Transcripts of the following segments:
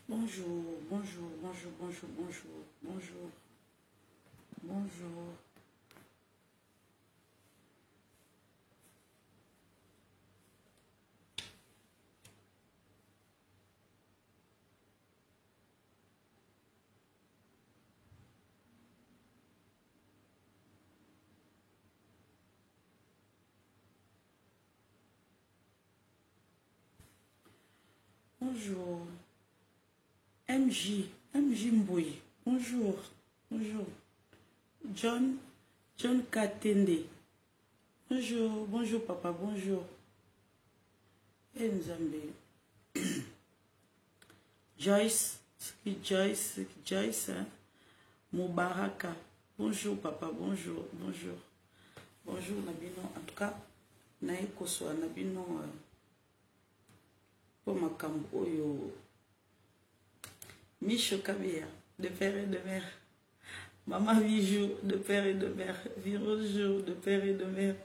Bonjour, bonjour, bonjour, bonjour, bonjour, bonjour, bonjour. Bonjour. MJ Mbouy. Bonjour. Bonjour. John Katende. Bonjour. Bonjour papa. Bonjour. Nzambe. Joyce. Joyce. Hein? Moubaraka. Bonjour papa. Bonjour. Bonjour. Bonjour Nabino. En tout cas, Naïko soit Nabino. Pour ma cambo oyo. Micho Kabia, de père et de mère. Maman Bijou, de père et de mère. Virojo, de père et de mère.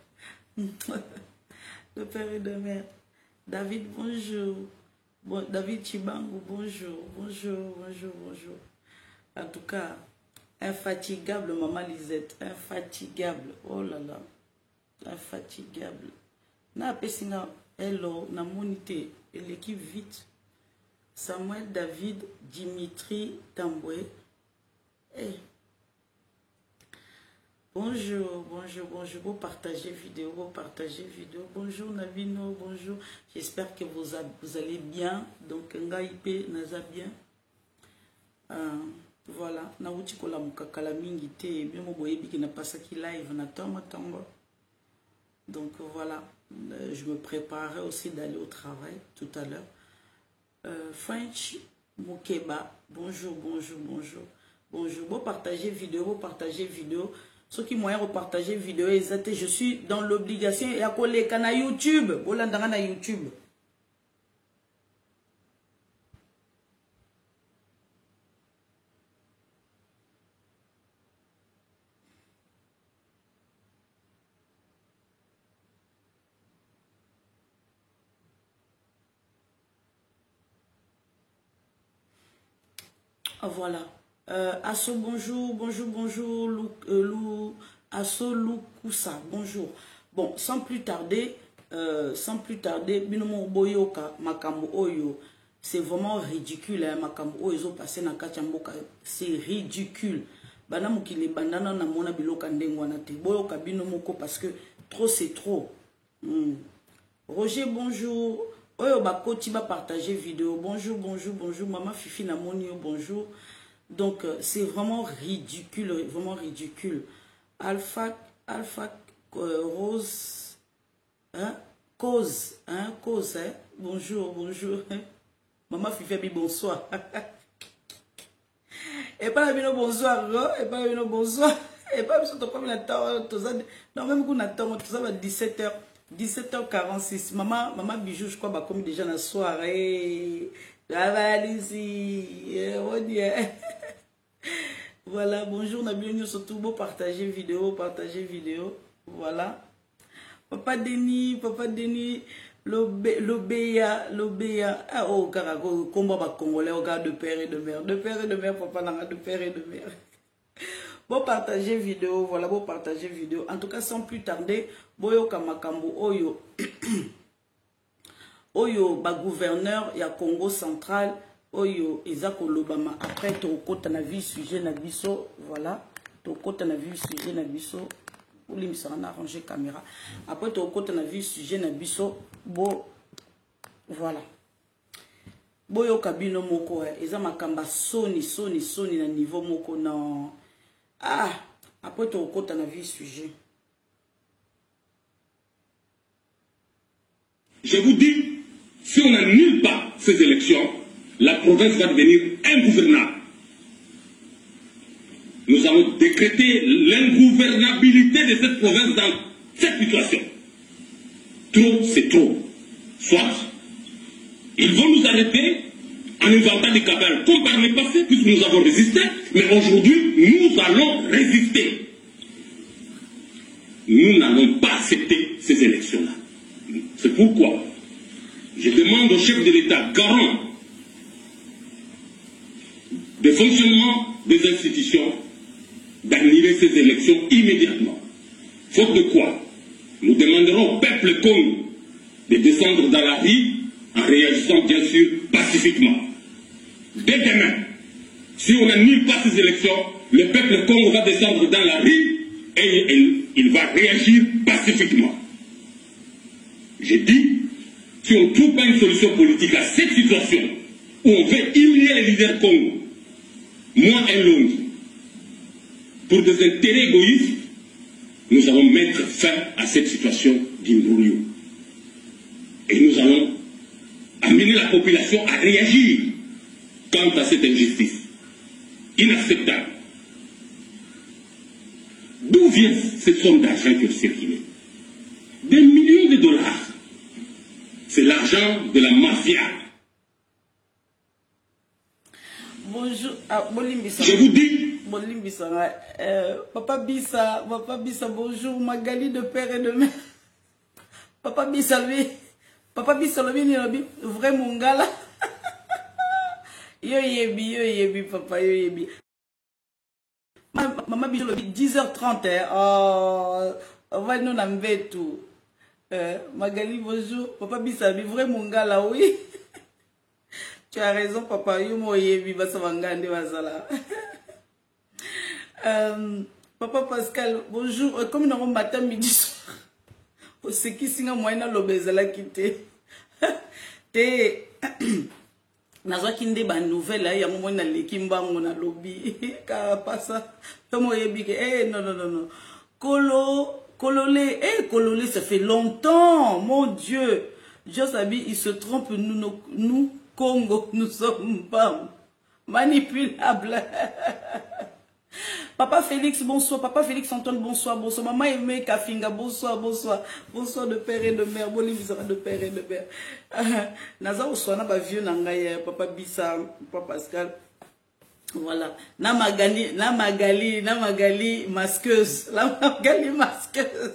De père et de mère. David, bonjour. Bon, David Chibangu, bonjour. Bonjour, bonjour, bonjour. En tout cas, infatigable, maman Lisette. Infatigable. Oh là là. Infatigable. Na pesina, hello, na monité. Et l'équipe vite. Samuel David Dimitri Tamboué. Hey. Bonjour, bonjour, bonjour. Vous partagez vidéo, vous partagez vidéo. Bonjour Navino, bonjour. J'espère que vous allez bien. Donc, Ngaïpe, Naza bien. Voilà. Nauti kola mukakala mingi te. Bien mo boyebi qui n'a pas ça qui live na tamba. Donc voilà. Je me préparais aussi d'aller au travail tout à l'heure. French Moukeba, bonjour, bonjour, bonjour, bonjour. Vous partagez vidéo, vous partagez vidéo. Ceux qui m'ont repartagé vidéo, je suis dans l'obligation et à coller na YouTube. Voilà, dans YouTube. Voilà. Asso, bonjour, bonjour, bonjour. Asso Loukoussa, bonjour. Bon, sans plus tarder, Binomo Boyoka, Makambo Oyo, c'est vraiment ridicule, hein, Makambo Oyo, passé na Kachamboka, c'est ridicule. Banamo ki les bandana na mona biloka ndengwana te. Boyoka Binomoko parce que trop c'est trop. Roger, bonjour. Oyo bakoti ba partager vidéo. Bonjour, bonjour, bonjour. Maman Fifi Namonio, bonjour. Donc c'est vraiment ridicule, vraiment ridicule. Alpha Rose, hein, cause, hein, bonjour, bonjour. Maman Fifi, bonsoir. Et pas la bino bonsoir, et pas la bino bonsoir. Et pas comme la temps, non même qu'on attend, tout ça va 17h. 17h46. Maman Bijou, je crois, bah, comme déjà la soirée. Voilà, bonjour, Nabion, surtout, beau partager vidéo. Voilà. Papa Denis, l'obéa. Ah, oh, carago, combat, bah, congolais, au gars de père et de mère. De père et de mère, papa, n'a de père et de mère. Bon partager vidéo, voilà, bon partager vidéo. En tout cas, sans plus tarder, boyo kamakambo oyo. Oyo ba gouverneur ya Congo central, oyo ezako lobama. Après to kota na vie sujet na biso, voilà. To kota na vie sujet na biso. Ouli misana arranger caméra. Après to kota na vie sujet na biso, bo voilà. Boyo kabino moko, eza makamba soni na niveau moko na. Ah, après ton côté, on a vu le sujet. Je vous dis, si on n'annule pas ces élections, la province va devenir ingouvernable. Nous allons décréter l'ingouvernabilité de cette province dans cette situation. Trop, c'est trop. Soit, ils vont nous arrêter en inventant des cabales comme par le passé, puisque nous avons résisté, mais aujourd'hui, nous allons résister. Nous n'allons pas accepter ces élections-là. C'est pourquoi je demande au chef de l'État, garant fonctionnement des institutions, d'annuler ces élections immédiatement. Faute de quoi, nous demanderons au peuple congo de descendre dans la rue en réagissant bien sûr pacifiquement. Dès demain, si on n'annule pas ces élections, le peuple congo va descendre dans la rue et il va réagir pacifiquement. J'ai dit, si on ne trouve pas une solution politique à cette situation où on veut humilier les leaders congo, moi et Londres, pour des intérêts égoïstes, nous allons mettre fin à cette situation d'imbroglio. Et nous allons amener la population à réagir quant à cette injustice inacceptable. D'où vient cette somme d'argent qui a circulé? Des millions de dollars. C'est l'argent de la mafia. Bonjour. Je vous dis. Papa Bissa, bonjour. Magali de père et de mère. Papa Bissa, lui, vrai mon gars là. Yo yebi, papa, yo yebi. Maman Bissa, 10h30, oh, va nous n'en tout. Magali, bonjour. Papa Bissa, lui, vrai mon gars là, oui. Tu as raison, papa, yo mo yebi, basa vangande, basala. Papa Pascal, bonjour. Comme nous avons matin, midi, soir. Ce qui singa moyen l'obézala quitté. Te nazwa kinde ba nouvelle ya moment na lekimba ngona lobby ka passa tomo yebike non kololé kololé ça fait longtemps mon Dieu Josabi il se trompe nous Congo nous sommes pas manipulables. Papa Félix, bonsoir. Papa Félix Antoine, bonsoir. Bonsoir. Maman Aimé Kafinga, bonsoir. Bonsoir. Bonsoir de père et de mère. Bon, de père et de mère. Naza Oswana, ba vieux Nangaya, Papa Bissa, Papa Pascal. Voilà. Na Magali, masqueuse. La Magali masqueuse.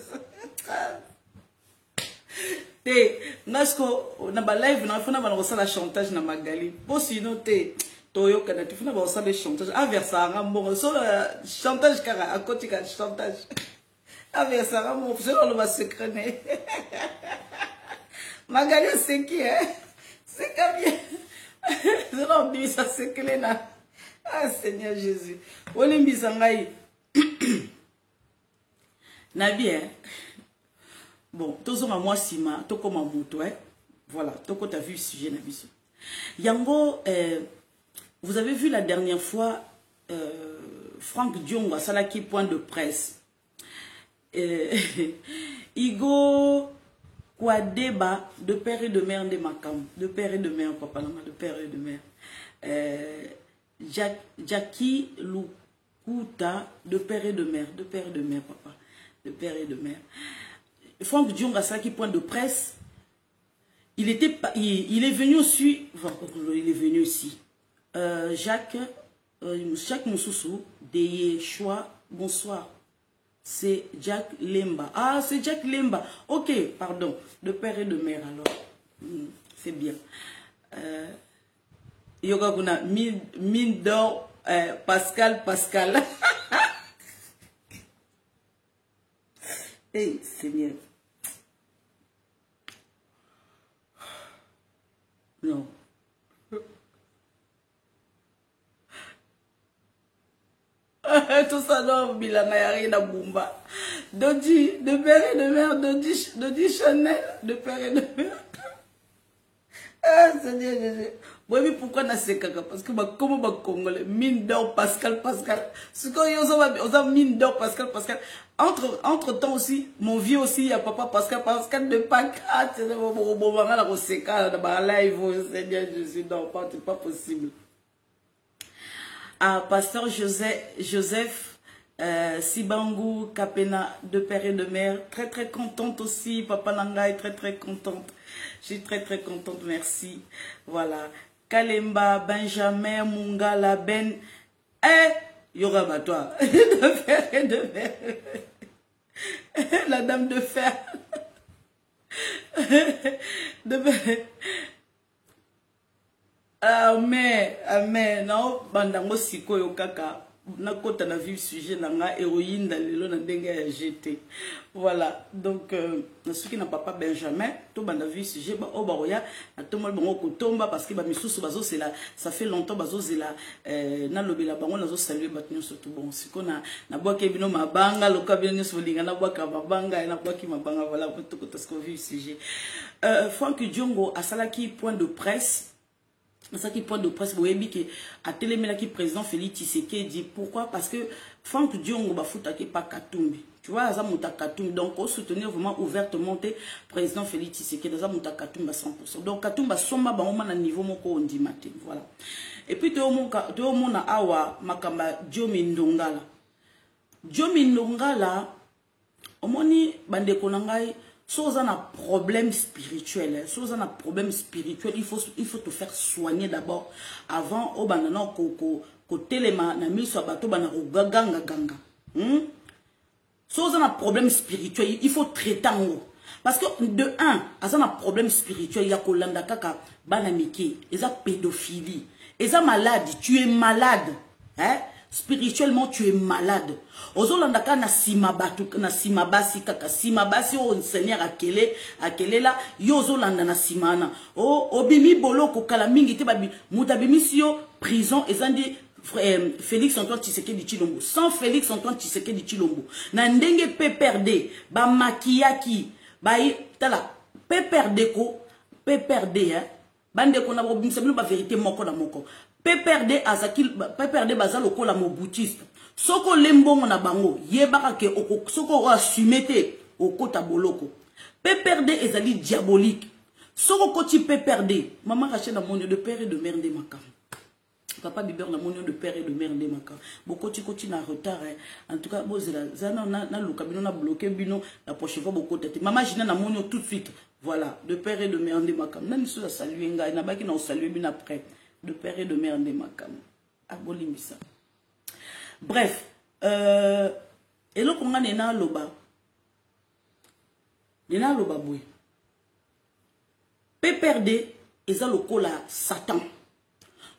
Te, nasko, na ba live, na fona ba la chantage na Magali. Bon, sinon, te. Toyo kana tu funa ba le chantage aversa bon so chantage kara à côté ka chantage aversa mon c'est le va secret Magali c'est qui c'est comme bien c'est non dit ça c'est clair na ah Seigneur Jésus oli misangai na bien bon tozo ma moi sima to comme moto voilà to ko ta vu sujet na biso yango vous avez vu la dernière fois Franck Dionga, ça là qui point de presse. Igo Kwadeba, de père et de mère de Makam, de père et de mère, papa, de père et de mère. Jackie Lukuta, de père et de mère, papa, de père et de mère. Franck Dionga, ça là qui point de presse. Il est venu aussi, il est venu ici. Jacques Moussoussou, Deye Choix, bonsoir. C'est Jack Lemba. Ah, c'est Jack Lemba. Ok, pardon. De père et de mère, alors. C'est bien. Yoga Guna, mine d'or, Pascal. Hey, Seigneur. Non. Tout ça non, Bilana y'a rien à Bumba. Dodi, de père et de mère, Dodi Chanel, de père et de mère. Ah, Seigneur Jésus. Oui, mais pourquoi n'a pas caca? Parce que comment va Congolais, mine d'or Pascal. Ce qu'on y a mine d'or Pascal. Entre temps aussi, mon vieux aussi, il y a papa Pascal de Pâques. Ah, c'est bon, on va la Roseka, dans la live, Seigneur Jésus. Non, c'est pas possible. À Pasteur Joseph Sibangou Kapena, de père et de mère, très contente aussi. Papa Nanga est très contente. Je suis très contente, merci. Voilà. Kalemba, Benjamin, Mungala, Ben. Yoraba, toi. De père et de mère. La dame de fer. Amen, amen. Non, bandango siko yo kaka. Na kota na vivre sujet na nga héroïne dans le na ndenge ya jeté. Voilà. Donc na suki na papa Benjamin, to banda vivre sujet ba obaroya, na to mo bango ko tomba parce que ba misusu bazo c'est là, ça fait longtemps bazo c'est là na lobela bango nazo saluer batnyo surtout bon. Siko na bwa ke bino mabanga loka bino solinga na bwa ka mabanga na bwa ki mabanga voilà pour tout ko tasko vivre sujet. Franck Diongo a salaki point de presse. C'est ça qui point de presse, vous voyez que à Télémela qui président Félix Tshisekedi dit pourquoi parce que Franck Diongo va foutre pas Katumbi. Tu vois, ça monta Katumbi donc on soutenir vraiment ouvertement président Félix Tshisekedi ça monta Katumbi à 100%. Donc Katumbi somba ba on a niveau moko on dit matin, voilà. Et puis de mon na awa makamba Diomi Ndongala. Diomi Ndongala omoni bande konangai. Si on a un problème spirituel, si on a un problème spirituel, il faut te faire soigner d'abord avant au banana ko telema na miso bato bana ganga ganga. Si on a un problème spirituel, il faut traiter en haut. Parce que de un, à un problème spirituel, il y a kolanda kaka banamiki, il y a pédophilie, il y a malade, tu es malade, hein? Spirituellement tu es malade. Ozolandaka na simabatu na simabasi kaka simabasi o Seigneur akele la yozolanda na simana. O obimi boloko kala mingi te babi mutabimi sio prison ezandi Félix Antoine Tshisekedi Tshilombo. Sans Félix Antoine Tshisekedi Tshilombo. Na ndenge PPRD ba makiyaki ba tala PPRD ko PPRD hein bande ko na bobimisa bino ba vérité moko na moko. PPRD azakil PPRD bazalo ko la moboutiste soko lembongo na bango yebaka ke soko assumete okota boloko PPRD ezali diabolique soko koti PPRD maman rache na monio de père et de mère de makam papa biber na monio de père et de mère de makam bokoti koti na retard en tout cas bozela zana na luka bino na bloquer bino la prochaine fois bokota te maman jina na monio tout de suite voilà de père et de mère de makam na miso saluer ngai na baki na saluer bino après de père et de mère de makam abolimisa. Bref, et là qu'on a nena loba boy. PPRD eza lokola Satan.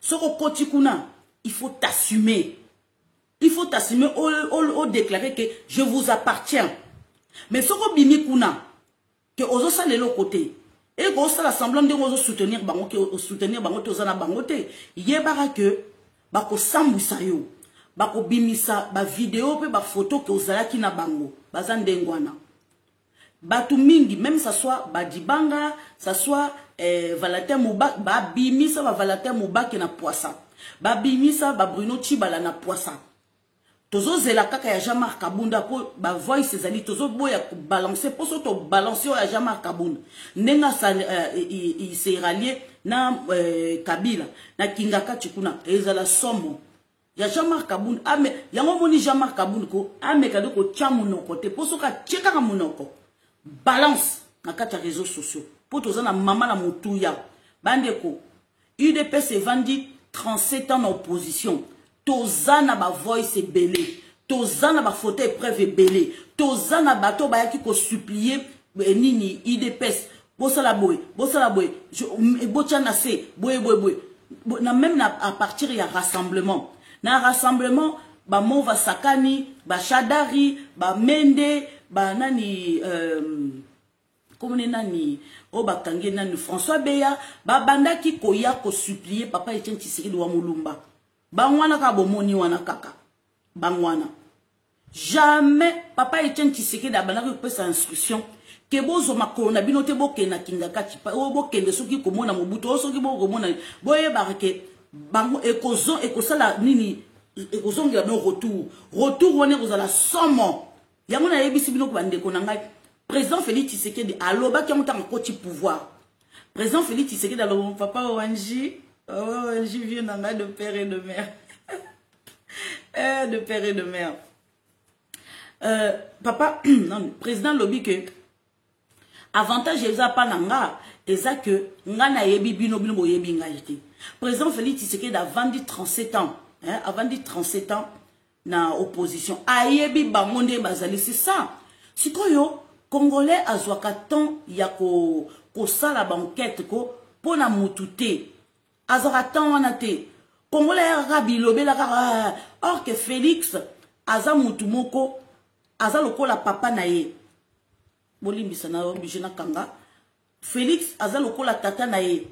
Soko kotikuna, il faut t'assumer. Il faut t'assumer au déclarer que je vous appartiens. Mais soko bimi kuna que ozo sa lelo côté. Et qu'on ça semblant de ozo soutenir bango que soutenir bango to zana bango te. Yebara que bako sambusa yo. Bako bimisa ba vidéo pe ba photo que ozalaki na bango. Bazandengwana. Batu mingi même ça soit badibanga, ça soit Valentin Mouba, ba bimisa ba Valentin Mouba ki na poisa. Ba bimisa ba Bruno Tshibala na poisa. Tozo zela kaka ya Jean-Marc Kabunda po ba voice ezali tozo boya ko balancer po so to balancer ya Jean-Marc Kabunda ndenga sa il s'est rallié na Kabila na Kingaka Tshikuna ezala somo ya Jean-Marc Kabunda ame yango moni Jean-Marc Kabunda ko ame kado ko tia monoko te po so ka tcheka ka monoko balance na kata réseaux sociaux po toza na mama na mutuya bandeko UDPS se vendi 37 ans en opposition. Tozana ba voice belé, tozana ba photo épreuve belé, tozana bato ba yaki ko supplier nini IDPS, bosala boy, botiana se, boy. Na même à partir ya rassemblement. Na rassemblement ba Mova Sakani, ba Shadari, ba Mende, ba nani comme nani o ba kange nani François Beya, ba banda ki koya ko supplier papa Etienne Tshisekedi wa Mulumba. Bangwana ka bomoni wana kaka. Bangwana. Jamais papa Etienne Tshisekedi abanaki kopesa instruction ke bozo makona binote bokena Kingaka Tshapa o bokende soki komona Mobutu o soki bokomona boye barake bango ekosala nini ekozongela no retour wana kozala somo yango na yebisi bino ko bandeko na ngai président Félix Tshisekedi aloba ki amutanga koti pouvoir président Félix Tshisekedi aloba papa Wanji oh, j'y viens de père et de mère. De père et de mère. Papa, non, président lobby que avantage eza pas nanga, eza que nga na yebi bino yebi nga ite. Président Félix Tshisekedi a vendu 37 ans, hein, a vendu 37 ans na opposition. Ayebi bamonde bazali, c'est ça. Sikoyo Congolais azwaka temps ya ko sala banquette ko pona mutute. azaratan wana te Congolais rabi lobela kaka or que Félix aza mutu moko aza lokola papa na ye bolimbisa na obligé na kanga Félix aza lokola tata na ye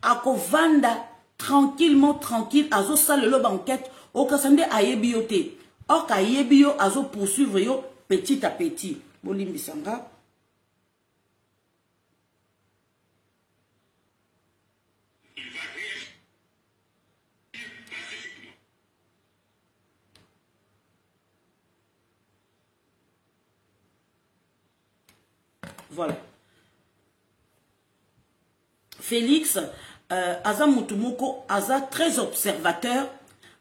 akovanda tranquille azo sala lo banquette o kasande ayebi yo te or ka yebi yo azo poursuivre yo petit à petit bolimbisa nga voilà. Félix, Aza Moutoumoko, Aza très observateur,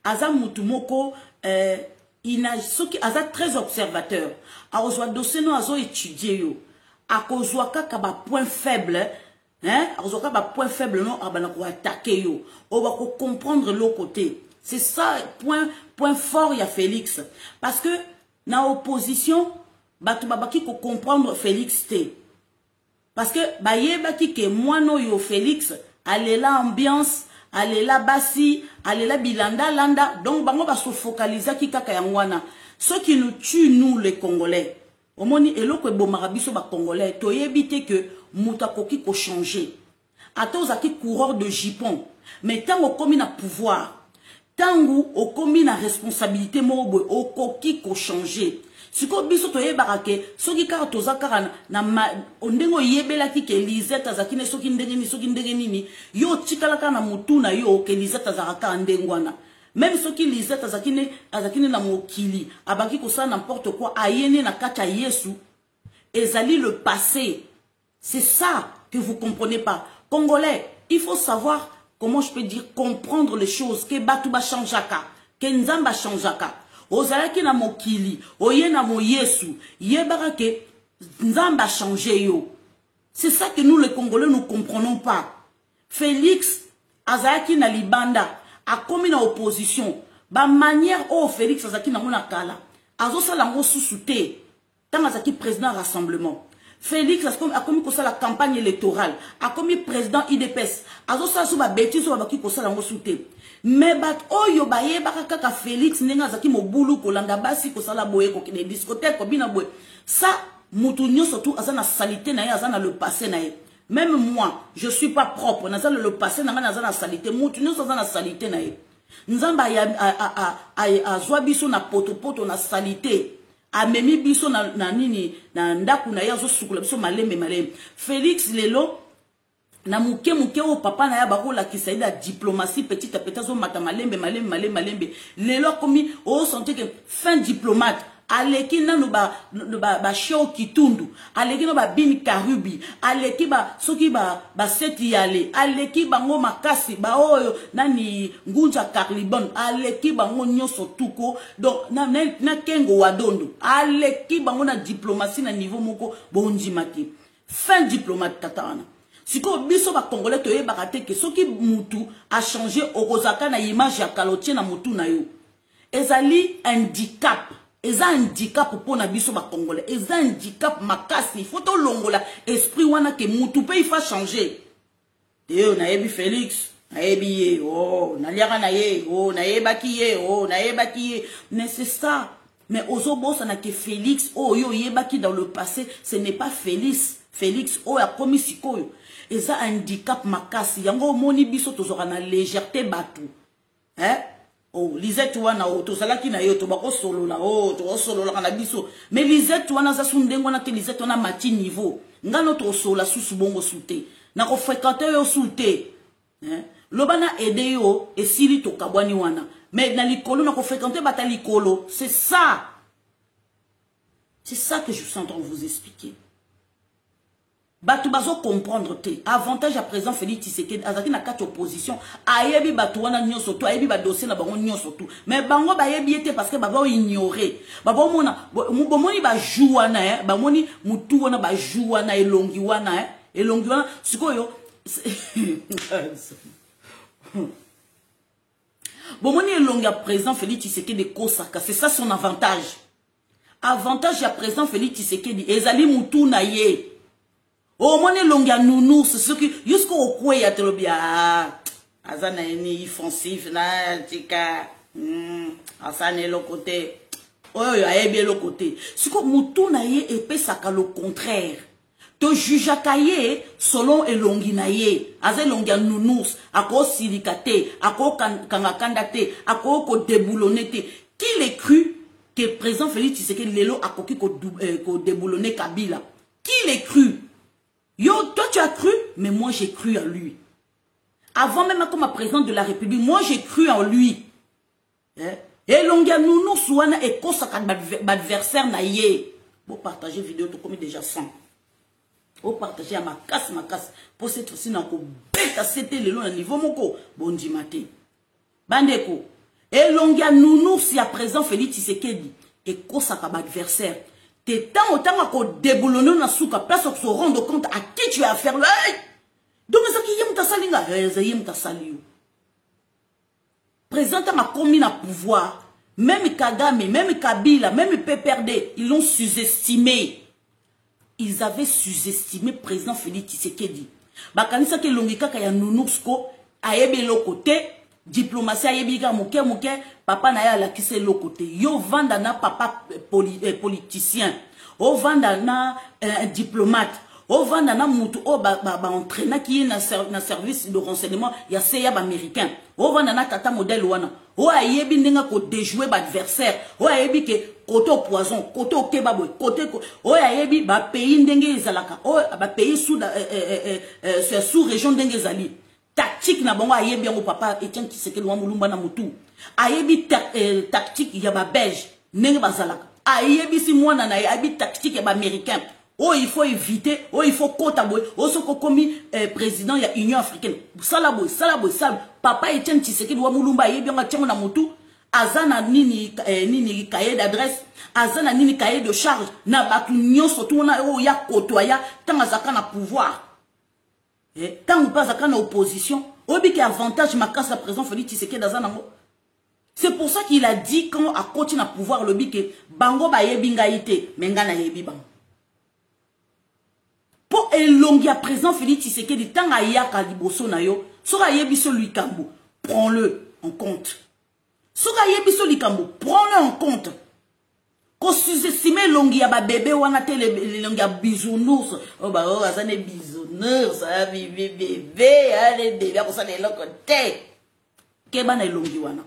Aza Moutoumoko, Aza très observateur. Arozwa dossier no azo étudier yo. Akozwa kaka ba point faible, hein? Arozwa kaka ba point faible non abana ko attaquer yo. On va comprendre l'autre côté. C'est ça point fort ya Félix parce que na opposition batu babaki ko comprendre Félix té. Parce que bayebaki ke mwano yo Félix allez la ambiance allez la basi allez la bilanda landa donc bango ba se focaliser ki kaka yangwana ce qui nous tue nous les Congolais omoni eloko ebomaka biso ba Congolais toyebite que mutakoki ko changer atozaki coureur de jipon mais tant okomi na pouvoir tangu okomi na responsabilité mobo okoki ko changer siko biso toyebaka ke soki kaka toza kaka na ondengo yebelaki ke Lisette azakine soki ndenge nini yo tikalaka na mutu na yo ke Lisette azaka ndengwana même soki Lisette azakine na mokili abaki kosala n'importe quoi ayene na kata Yesu ezali le passé. C'est ça que vous comprenez pas. Congolais, il faut savoir comment je peux dire comprendre les choses que batuba changeaka ke nzamba changeaka ozalaki na mokili oye na mo Yesu yebaka ke nzamba changer yo. C'est ça que nous les Congolais nous comprenons pas. Félix azalaki na libanda a commis na opposition ba manière oh Félix azalaki na mona kala azo sala ngo susute tant azalaki président rassemblement. Félix a commis la campagne électorale, a commis président IDPS, a commis la bêtise baki kosala ngo soute. Mais bat oyo baye baka ka Félix nenga zaki mobulu kolanda basi kosala boye ko kine discothèque ko bina boye. Ça mutu nyo surtout azana salité na ye azana le passé na ye. Même moi, je suis pas propre, nazana le passé na azana salité, mutu nyo azana salité na ye. Nzamba ya a zwa biso na poto na salité. Amemi biso na nini na ndaku na yazo sukula biso malembe. Félix lelo na muke o papa na ya bakola ki saida diplomatie petit à petit zo mata malembe. Lelo komi o sentir que fin diplomate aleki nanu ba show kitundu aleki no ba bini karubi aleki ba soki ba seti yale aleki bango makasi ba oyo nani ngunja karlibon aleki bango nyoso tuko donc na kengo wadondo aleki bango na diplomatie na niveau moko bonji mati fin diplomate tatana siko biso ba Congolais toye bakate ke soki mutu a changé okozaka na image ya kalotie na mutu na yo ezali handicap. Eza handicap pour na biso ba Congolais. Eza handicap makasi. Il faut to longola esprit wana ke mutu pe il faut changer. Teo na yebi Félix, na yebi ye, oh, na liaka na ye, oh, na yebaki ye, oh, na yebaki ye. Mais c'est ça. Mais ozo bossa na ke Félix, oh yo yebaki dans le passé, ce n'est pas Félix. Félix, oh ya komi sikoyo. Eza handicap makasi. Yango moni biso tozora na légèreté batu. Hein? Oh, Lisette wana o tozalaki na yo to bako solo la oh to solo la na biso mais Lisette wana za sundengo na te Lisette wana mati niveau ngano to sola susu bongo sute na ko fréquenter yo sute hein lobana aider yo esili to kabwani wana mais na likolo na ko fréquenter bata likolo c'est ça que je suis en train de vous expliquer. Batu bazo comprendre te avantage à présent Félix Tshisekedi azaki na kati opposition ayebi batu wana nyoso to ayebi ba dossier na bango nyoso to mais bango ba yebi te parce que baba ignorer baba mona bomoni ba joua na ba moni mutu wana ba joua na elongi wana sikoyo bomoni elongi à présent Félix Tshisekedi kosaka c'est ça son avantage à présent Félix Tshisekedi ezali mutu na ye. Oh, mon longa nounou, c'est ce qui, jusqu'au koué ya telobia. Azana ni offensif na tika asane le côté oh aye bien le côté ce que mutu na ye epé saka le contraire to juge kaye selon elongi na ye aze longi ya nounous ako silikate ako kangakandate ako ko déboulonnete qui le cru que président Félix Tshisekedi lelo akoki ko déboulonner Kabila qui le cru yo toi tu as cru mais moi j'ai cru en lui. Avant même comme président de la République, moi j'ai cru en lui. Et l'ongia nounou souana et kosaka d'adversaire na ye. Vous partagez vidéo tout comme déjà 100. Vous partagez à ma casse. Pour cette fois-ci, n'a ko bêta c'était le long niveau moko. Bondi maté. Bandeko. Et l'ongia nounou si à présent Félix Tshisekedi et kosaka d'adversaire. T'es tant autant à ko déboulonner na souka place pour se rendre compte à qui tu as affaire. Donc, ça qui est ta salinga, c'est ta salio. Présentant a commis na pouvoir, même Kagame, même Kabila, même PPRD, ils l'ont sous-estimé. Ils avaient sous-estimé président Félix Tshisekedi. Bakanisa ke longika kaya nounousco, aebe lo côté, diplomatie aebe ga mouke, papa na ya la kise lo côté. Yo vanda na papa politicien, o vanda na diplomate. O vanda na mutu o ba entraîneur qui est na service de renseignement ya CEAB américain. O vanda na tata modèle wana. O ayebi ndenga ko déjouer ba adversaire. O ayebi ke côté au poison, côté au kebab, côté o ayebi ba pays ndenge ezalaka. O ba pays sous région ndenge ezali. Tactique na bango ayebi ngo papa Etienne Tshisekedi wa mulumba na mutu. Ayebi tactique ya ba belge ndenge bazalaka. Ayebi si mwana na ayebi tactique ya ba américain. Oh, il faut éviter, oh, il faut kotaboy, oh, ce qu'on commis président, il y a Union africaine. Salaboy, papa Etienne Tshisekedi, wa mulumba, yé bien, tiens, on a moutou, azana nini cahier d'adresse, azana nini cahier de charge, na batu nyon, surtout, on a, oh, ya kotoya, tant azaka na pouvoir. Tant ou pas azaka na opposition, oh, bi qui avantage ma casse à présent, Félix Tshisekedi, azana. C'est pour ça qu'il a dit, quand à côté na pouvoir, le bi que, bango ba yebi ngaïté, menga na yebi bang. Pour elongi à présent Félix Tshisekedi tant ayaka liboso na yo sora yebiso likambo prends-le en compte sora yebiso likambo prends-le en compte ko sous-estimer longi ya ba bébé wana te longi ya bisounours oh ba oh azane bisounours ça bébé allez bébé ko ça de l'autre côté ke bana longi wana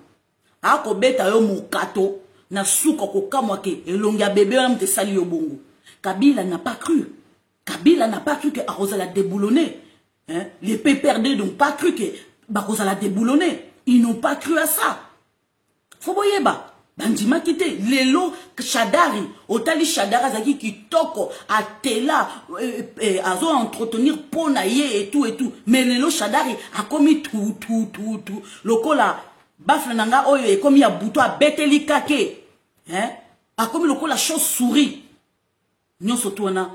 a ko beta yo mukato na suka ko kamwa ke longi ya bébé wana te sali yo bongo. Kabila n'a pas cru. Kabila n'a pas cru que Arosa l'a déboulonné. Hein? Les PPRD n'ont pas cru que Barosa l'a déboulonné. Ils n'ont pas cru à ça. Faut voyer ba. Bandima kité. Lelo Chadari. Otali Chadara zaki qui toko. Atela. Azo entretenir ponaye et tout et tout. Mais Lelo Chadari a commis tout. Loko la. Bafle nanga oyo et commis a bouto a beteli kake. Hein? A commis loko la chose souris. Nyon sotouana.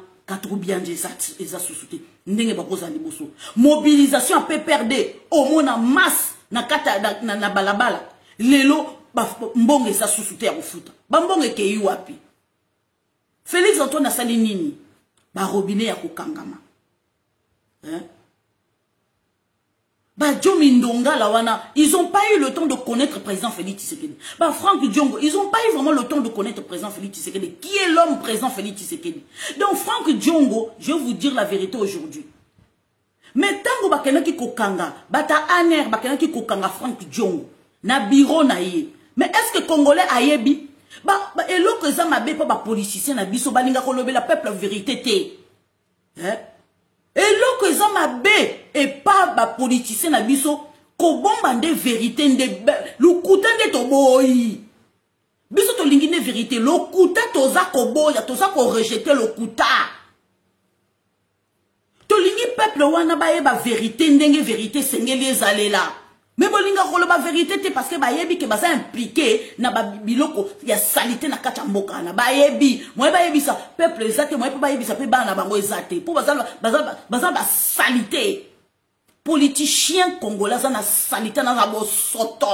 Mobilisation à PPRD au monde en masse na kata na balabala lelo mbonge sa susute ya kufuta bambonge ke wapi Félix Antoine asali nini ba robinet ya kokangama hein bah Diomi Ndonga la wana, ils n'ont pas eu le temps de connaître président Félix Tshisekedi. Bah Franck Diongo, ils n'ont pas eu vraiment le temps de connaître président Félix Tshisekedi. Qui est l'homme président Félix Tshisekedi? Donc Franck Diongo, je vais vous dire la vérité aujourd'hui. Mais tant que bakena ki kokanga, bata aner bakena ki kokanga Franck Diongo, na bureau na ye. Mais est-ce que Congolais ayebi? Bah elo que ça mabe pas ba politicien na biso balinga kolobe la peuple vérité te. Hein? Et là que ça m'a bé et pas ma politicien na biso ko bomba de vérité de le kuta de toboyi biso to lingi de vérité le kuta toza ko boya toza ko rejeter le kuta to lingi peuple wana ba yeba vérité ndenge vérité sengeli ezalela mais bolinga ko ba vérité te parce que ba yebi ke baza impliqué na ba biloko ya salité na kata mboka na ba yebi moi ba yebi ça peuple ezate moi ba yebi ça pe ba na bango ezate pour baza salité politicien congolais na salité na bo soto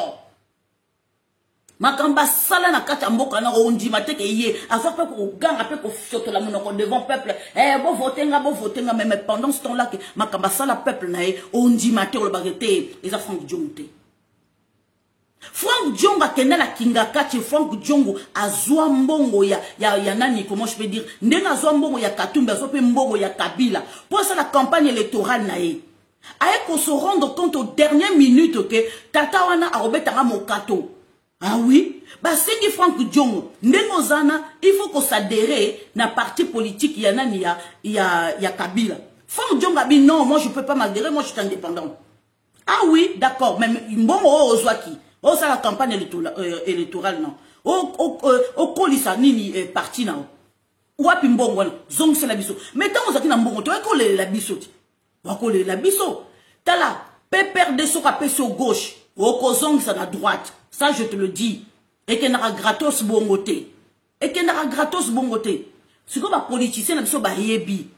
Makamba sala na kati mboka na ondima te ke yé afa pe ko ganga pe ko fioto la monoko devant peuple bo votenga mais pendant ce temps là que makamba sala peuple na yé ondima te le bagete les Franck Diongo te Franck Diongo akenda la kinga kati Franck Diongo azwa mbongo ya nani comment je peux dire ndenga azwa mbongo ya Katumbi azwa pe mbongo ya Kabila pour ça la campagne électorale na yé aye ko se rendre compte aux dernières minutes que tata wana arobetanga mokato. Ah oui, bah c'est que Franck Diongo, Ndengozana, il faut qu'on s'adhère na parti politique il y a Kabila. Franck Diongo a dit non, moi je peux pas m'adhérer, moi je suis indépendant. Ah oui, d'accord, mais bon ozwaki. Oh ça la campagne électorale non. Oh kolisa nini parti na. Wapi mbongo wana, zong c'est la biso. Mais tant ozaki na mbongo, tu ko la biso. Wa ko la biso. Tala, pépère de soka pe sur gauche, okozong ça à droite. Ça, je te le dis. Et qu'il y a gratos bongoté. Et qu'il y a gratos bongoté. C'est comme un politicien, il y a yebi.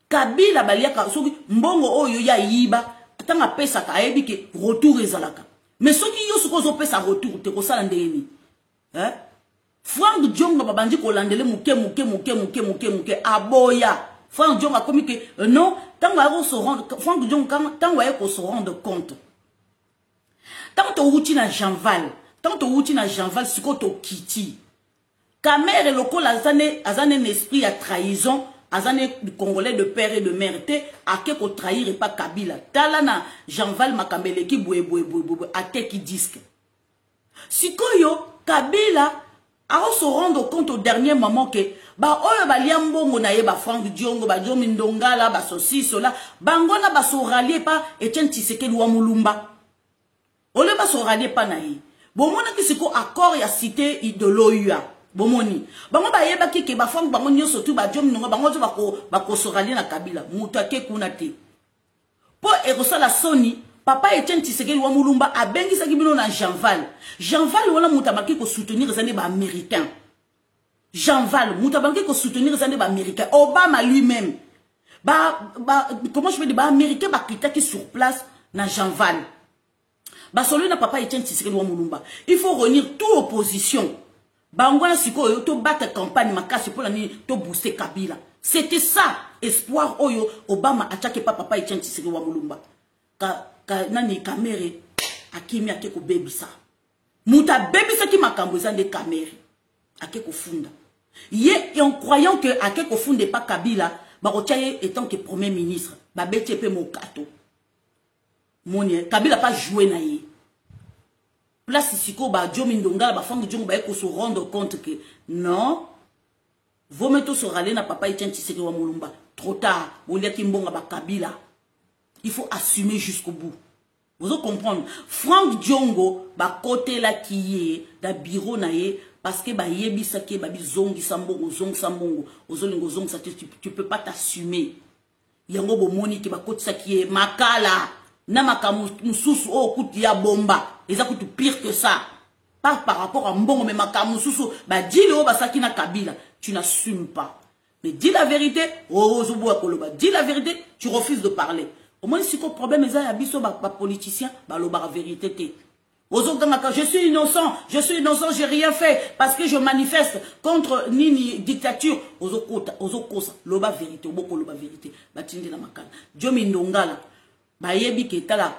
Kabila, baliaka, mbongo oyo ya yiba. Tant à pesa ka yebi ke retour ezalaka. Mais ceux qui yo suko zo pesa retour, te ko sala ndeni. Hein? Franck Diongo babandi ko landele muke. Aboya. Franck Diongo a commis que non, tant va se rendre, Franck Diongo tant va se rendre compte. Tant que tu as Jean-Val, c'est que tu kiti. Kamer et local azane un esprit à trahison, azane Congolais de père et de mère, à qui qu'on trahir et pas Kabila. Talana Jean-Val Makambele qui boué, à qui disque. Si yo Kabila, a se rendre compte au dernier moment que, ba oyo ba liambongo na ye ba Franck Diongo, ba Diomi Ndongala, ba Sosiso la, bangona ba so rallier pas Etienne Tshisekedi wa Mulumba. Ole ba so rallier pas na ye. Bon mona ki siko accord ya cité de l'OUA. Bon moni. Bango ba yeba ki ke ba Franck bango nyo surtout ba Diomi Ndongo bango ba ko so rallier na Kabila. Mutake kuna te. Po ekosa la Sony papa Etienne Tshisekedi wa Mulumba a bengi sa kibino na Jean-Val. Jean-Val wala mutabaki ko soutenir les années américains. Jean-Val mutabaki ko soutenir les années américains. Obama lui-même. Comment je peux dire américain ba kitaki sur place na Jean-Val. Basolo na papa Etienne Tshisekedi wa Mulumba. Il faut réunir toute opposition. Bangwana siko yo to battre campagne makasi pour la ni to booster Kabila. C'était ça espoir oyo Obama attaque papa Etienne Tshisekedi wa Mulumba. Nani kamere akimi akeko bebisa. Muta bebisa ki makambo zande kamere akeko funda. Et en croyant que akeko funde pas Kabila, barotiaye étant que premier ministre, ba betepe mokato. Monie Kabila pas joué na ye. Place siko ba Diomi Ndongala ba Franck Diongo ba eko se rendre compte que non, vaut mieux se râler na papa Etienne Tshisekedi wa Mulumba. Trop tard, on dit qu'il mbonga ba Kabila. Il faut assumer jusqu'au bout. Vous allez comprendre. Franck Diongo, ba côté là qui est, da bureau na ye, parce que ba yebi sake, ba bizongi sambongo, zong sambongo, ozolingo zong sa tu peux pas t'assumer. Yango bo moni ki ba côté ça qui est makala, na makamu mususu o kuti ya bomba, les a kuti pire que ça. Pas par rapport à mbongo mais makamu mususu, ba dile o ba saki na Kabila, tu n'assumes pas. Mais dis la vérité, oh zobo akoloba, dis la vérité, tu refuses de parler. Au moins, si le problème est là, il y a des politiciens, la vérité. Je suis innocent, j'ai rien fait parce que je manifeste contre ni dictature. Loba vérité, loba vérité. Batindi la makala. Diomi Ndongala, yebi ketala,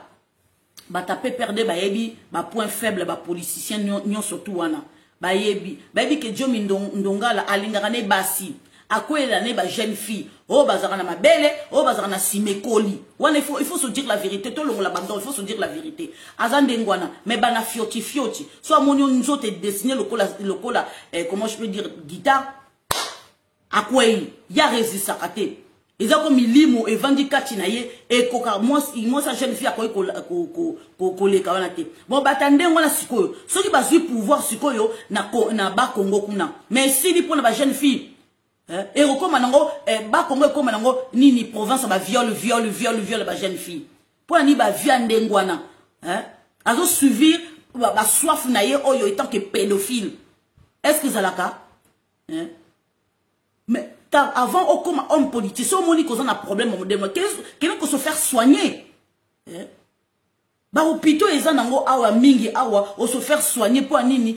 tapé perdre, yebi, point faible, politicien, nyon surtout wana. Yebi que Diomi Ndongala, alingane basi. À quoi il y a jeune fille, oh bazarana ma belle, oh bazarana simekoli. Il faut se dire la vérité, tout le monde l'abandonne, il faut se dire la vérité. Azandengwana, mais bana fioti. Soit mon yon nous autres dessiné le cola, comment je peux dire, guitare. À quoi il y a résisté à côté. Ils ont comme limo et vendicati naie et coca moi sa jeune fille a quoi collé kawanate. Bon batande wana sikoyo. Ceux qui basent pouvoir sikoyo na ba Congo kuna. Mais si ni pour la jeune fille et recomanango ba Congo recomanango ni province ba viol ba jeune fille pour ni ba viande ngwana azo suivre ba soif na ye oyo étant que pédophile. Est-ce que ça la cas mais avant au comme homme politique so moni cause un problème quel que se faire soigner Ba hôpitaux eza nango awa mingi awa o se faire soigner pour nini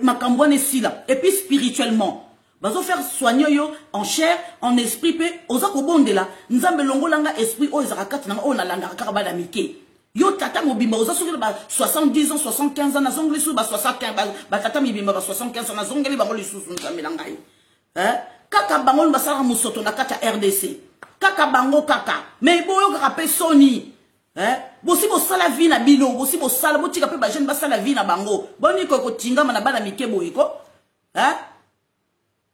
makambo ne sila et puis spirituellement bazo faire soigner yo en chair en esprit pe oza ko bondela nzambe longolanga esprit o ezaka kati nanga o na langa kaka ba mike yo tata mobimba oza soki ba 70 ans 75 ans na zongli sou ba 75 ba tata mibimba ba 75 ans na zongeli bango lisusu nzambe langa yi kaka bango basala musoto na kata RDC kaka bango kaka mais boyo kaka pe soni bosi bosala vie na bino bosi bosala botika pe ba jeune basala vie na bango boni ko tingama na bana mike boyiko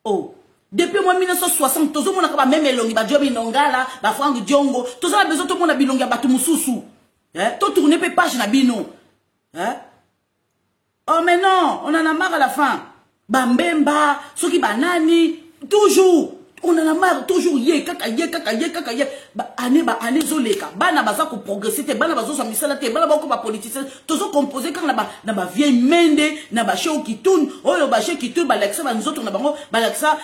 oh depuis moi 1960 tozo mona ka ba même elongi ba jobi nongala ba Frank Diongo tozo na besoin to mona bilongi ya batu mususu to tourner pe page na bino oh mais non on en a marre à la fin ba mbemba soki banani toujours on en a marre toujours ye kaka ba année zoleka bana baza ko progresser te bana bazo sa misala te bana ba ko ba politicien tozo composer quand na ba vieille mende na ba show qui tourne oyo ba show qui tourne ba lexa ba nzoto na bango ba lexa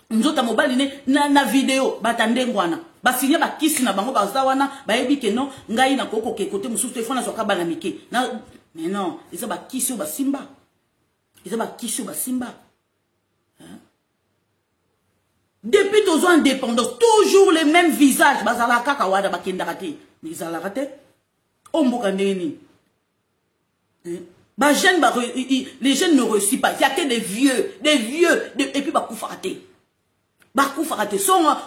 nzota mobile ne na vidéo batande ngwana ba signer ba kisi na bango baza wana ba yebi ke non ngai na koko ke côté mususu te fona soka bana mike na mais non ils ba kisi ba simba ils ba kisi ba simba. Depuis tous ans indépendance, toujours les mêmes visages. Bazala kakawada bakendakate. Mais ils ont raté. Ombokandeni. Les jeunes ne réussissent pas. Il n'y a que des vieux. Et puis bakoufa raté. Bakoufa raté.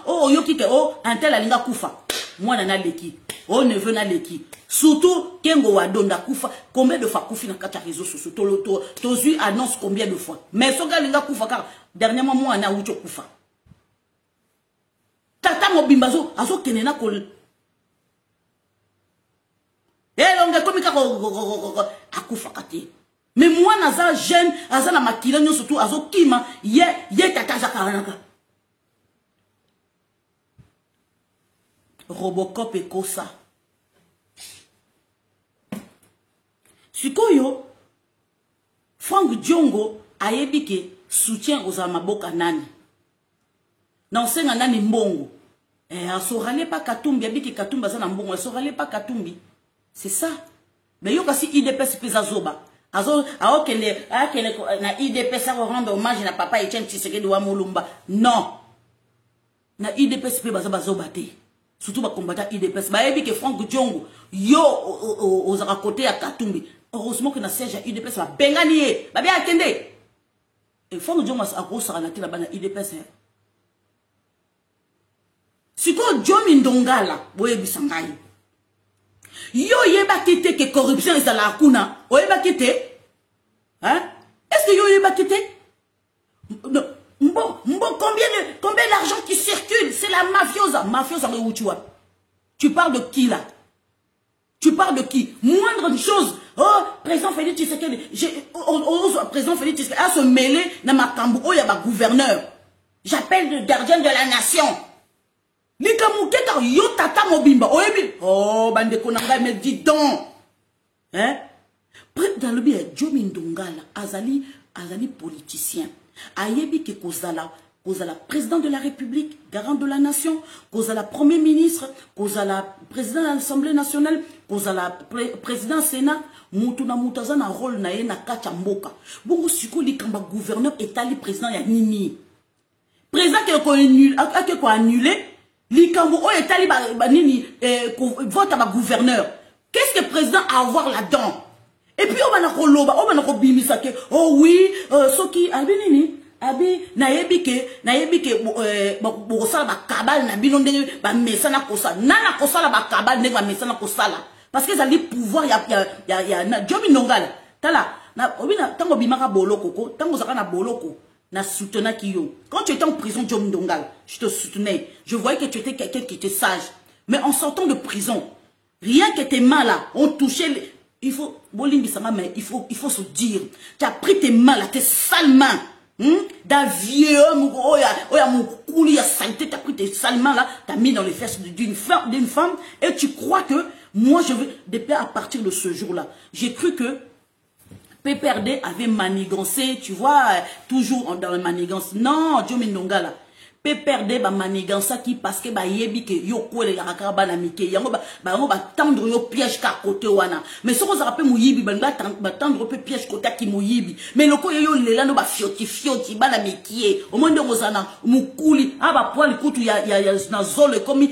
Oh, yoki ke, oh, un tel alinga koufa. Moi, nana leki. Oh, neveu na leki. Surtout, kengo wadonda koufa. Combien de fois koufi na kata réseaux sociaux? Tozu annonce combien de fois. Mais son gars linga koufa car dernièrement, moi, na oucho koufa. Tata mobimbazo azo kenena kol longa komika akufa kati mais moi naza jeune aza na makila nyo surtout azo kima ye tata zakaranga Robocop et kosa sikoyo Frank Diongo ayebike soutien aux amaboka nani non c'est un nani mbongo asorale pas Katumbi abiki Katumbi za na mbongo asorale pas Katumbi c'est ça mais yo kasi IDPS pesa zoba azo aokele na IDPS a rendre hommage na papa Etienne Tshisekedi wa Mulumba non na IDPS pe baza bazoba te surtout ba combattant IDPS ba yebi ke Frank Diongo yo aux à côté à Katumbi heureusement que na siège à IDPS ba bengani ye ba bien akende et Frank Diongo a grosse na tela bana IDPS Siko Jomi Ndongala, boye bisangai. Yo yeba kite que corruption est à la kuna. Oyeba kite? Hein? Est-ce que yo yeba kite? Combien d'argent qui circule? C'est la mafiosa. Mafiosa où tu vois? Tu parles de qui là? Tu parles de qui? Moindre chose. Oh, président Félix Tshisekedi. Président Félix Tshisekedi a se mêler dans ma cambo. Oh, yaba gouverneur. J'appelle le gardien de la nation. Likamuke car yo tata mobimba oyebi oh bande konanga mais dis donc hein dans le bien Jomi Ndongala azali politicien ayebi ke kozala président de la République garant de la nation kozala premier ministre kozala président de l'Assemblée nationale kozala président Sénat mutu na mutaza na rôle na ye na kata mboka bongo siko likamba gouverneur etali président ya nini président ke ko annulé Likambo o etali ba nini vote à gouverneur. Qu'est-ce que le président a à voir là-dedans? Et puis on va na bimisa ke oh oui soki abi nini abi nayebi ke bo sala ba kabal na bino ndenge ba mesana kosa nana kosala ba kabal ndenge ba mesana kosala parce que ça li pouvoir ya na Jomi Ndongala tala na obina tango bimaka boloko ko tango zaka na boloko na soutenant Kiyo. Quand tu étais en prison, Jomi Ndongala, je te soutenais. Je voyais que tu étais quelqu'un qui était sage. Mais en sortant de prison, rien que tes mains là, ont touché les... Il faut... mais il faut se dire. Tu as pris tes mains là, tes sales mains. D'un vieux homme, il y a saleté, tu as pris tes sales mains là, tu as mis dans les fesses d'une femme. Et tu crois que, moi je veux... Depuis à partir de ce jour-là, j'ai cru que PPRD avait manigancé, tu vois, toujours dans le manigance. Non, Jomi Ndongala. pe perdre ba manigança qui parce que ba yebi que yo kwele la rakaba na mike yango ba tendre yo piège ka côté wana mais ce qu'on ça rappelle moyibi ba tendre pe piège côté ki moyibi mais loko yo lela no ba fioti ba na mikie au monde ngozana mukuli aba poil kutu ya na zolo comme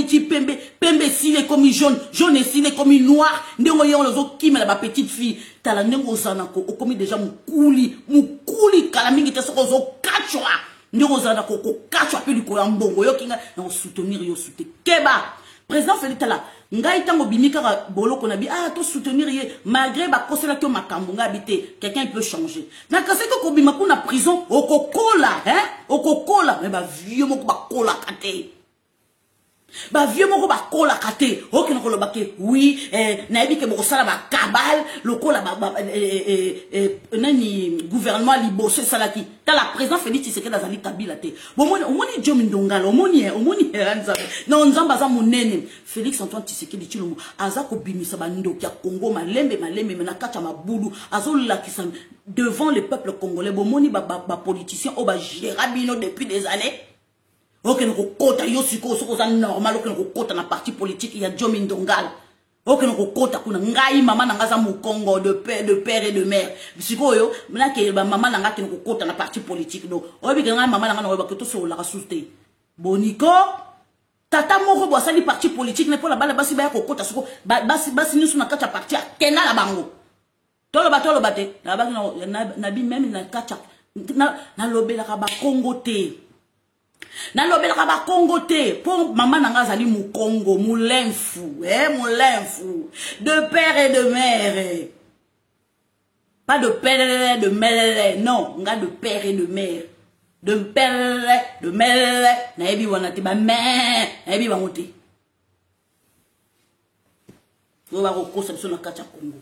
ti pembe sile comme jaune et sile comme noir ndongo yo lozo kimela ba petite fille tala ngozana ko comme déjà mukuli kala mingi te soko zo kachwa ndongo zana ko kachwa pe liko ya mbongo yo kinga na soutenir yo keba président Félix Tala ngai tango bimika boloko na bi to soutenir ye malgré ba kosela to makambo ngabité quelqu'un peut changer na kase ko bima kuna prison okokola mais ba vieux moko ba kola kate ba vieux moko ba kola kate okena ko lobake oui na yebi ke boko sala ba kabal lokola nani gouvernement liboso salaki ta la président Félix Tshisekedi azali kabila te omoni Jomi Ndongala omoni nzabe na nzamba za munene Félix Antoine Tshisekedi Tshilombo aza ko bimisa ba ndoki ya Congo malembe na kacha mabulu azo lakisa devant le peuple congolais bomoni ba politiciens o ba gérabino depuis des années. Ok, nous kota yo siko soko za normal ok nous kota na parti politique il y a Jomi Ndongala. Ok nous kota kuna ngai mama na ngaza mu Congo de père et de mère. Siko yo mena ke ba mama na ngaki nous kota na parti politique do. Obi ke ngai mama na ngana ba keto so la rasuste. Boniko tata moko bo sali parti politique ne pour la bala basi ba ko kota siko basi nisu na kacha parti kena la bango. Tolo bate na ba na bi même na kacha na lobela ka ba Congo te. Na lobela ka ba Congo te pour maman nanga zali mu Congo moulenfou de père et de mère pas de père et de mère non nga de père et de mère de père de mère na ebi wana te ba mère na ebi ba moté go ba ko kosa biso na kacha Congo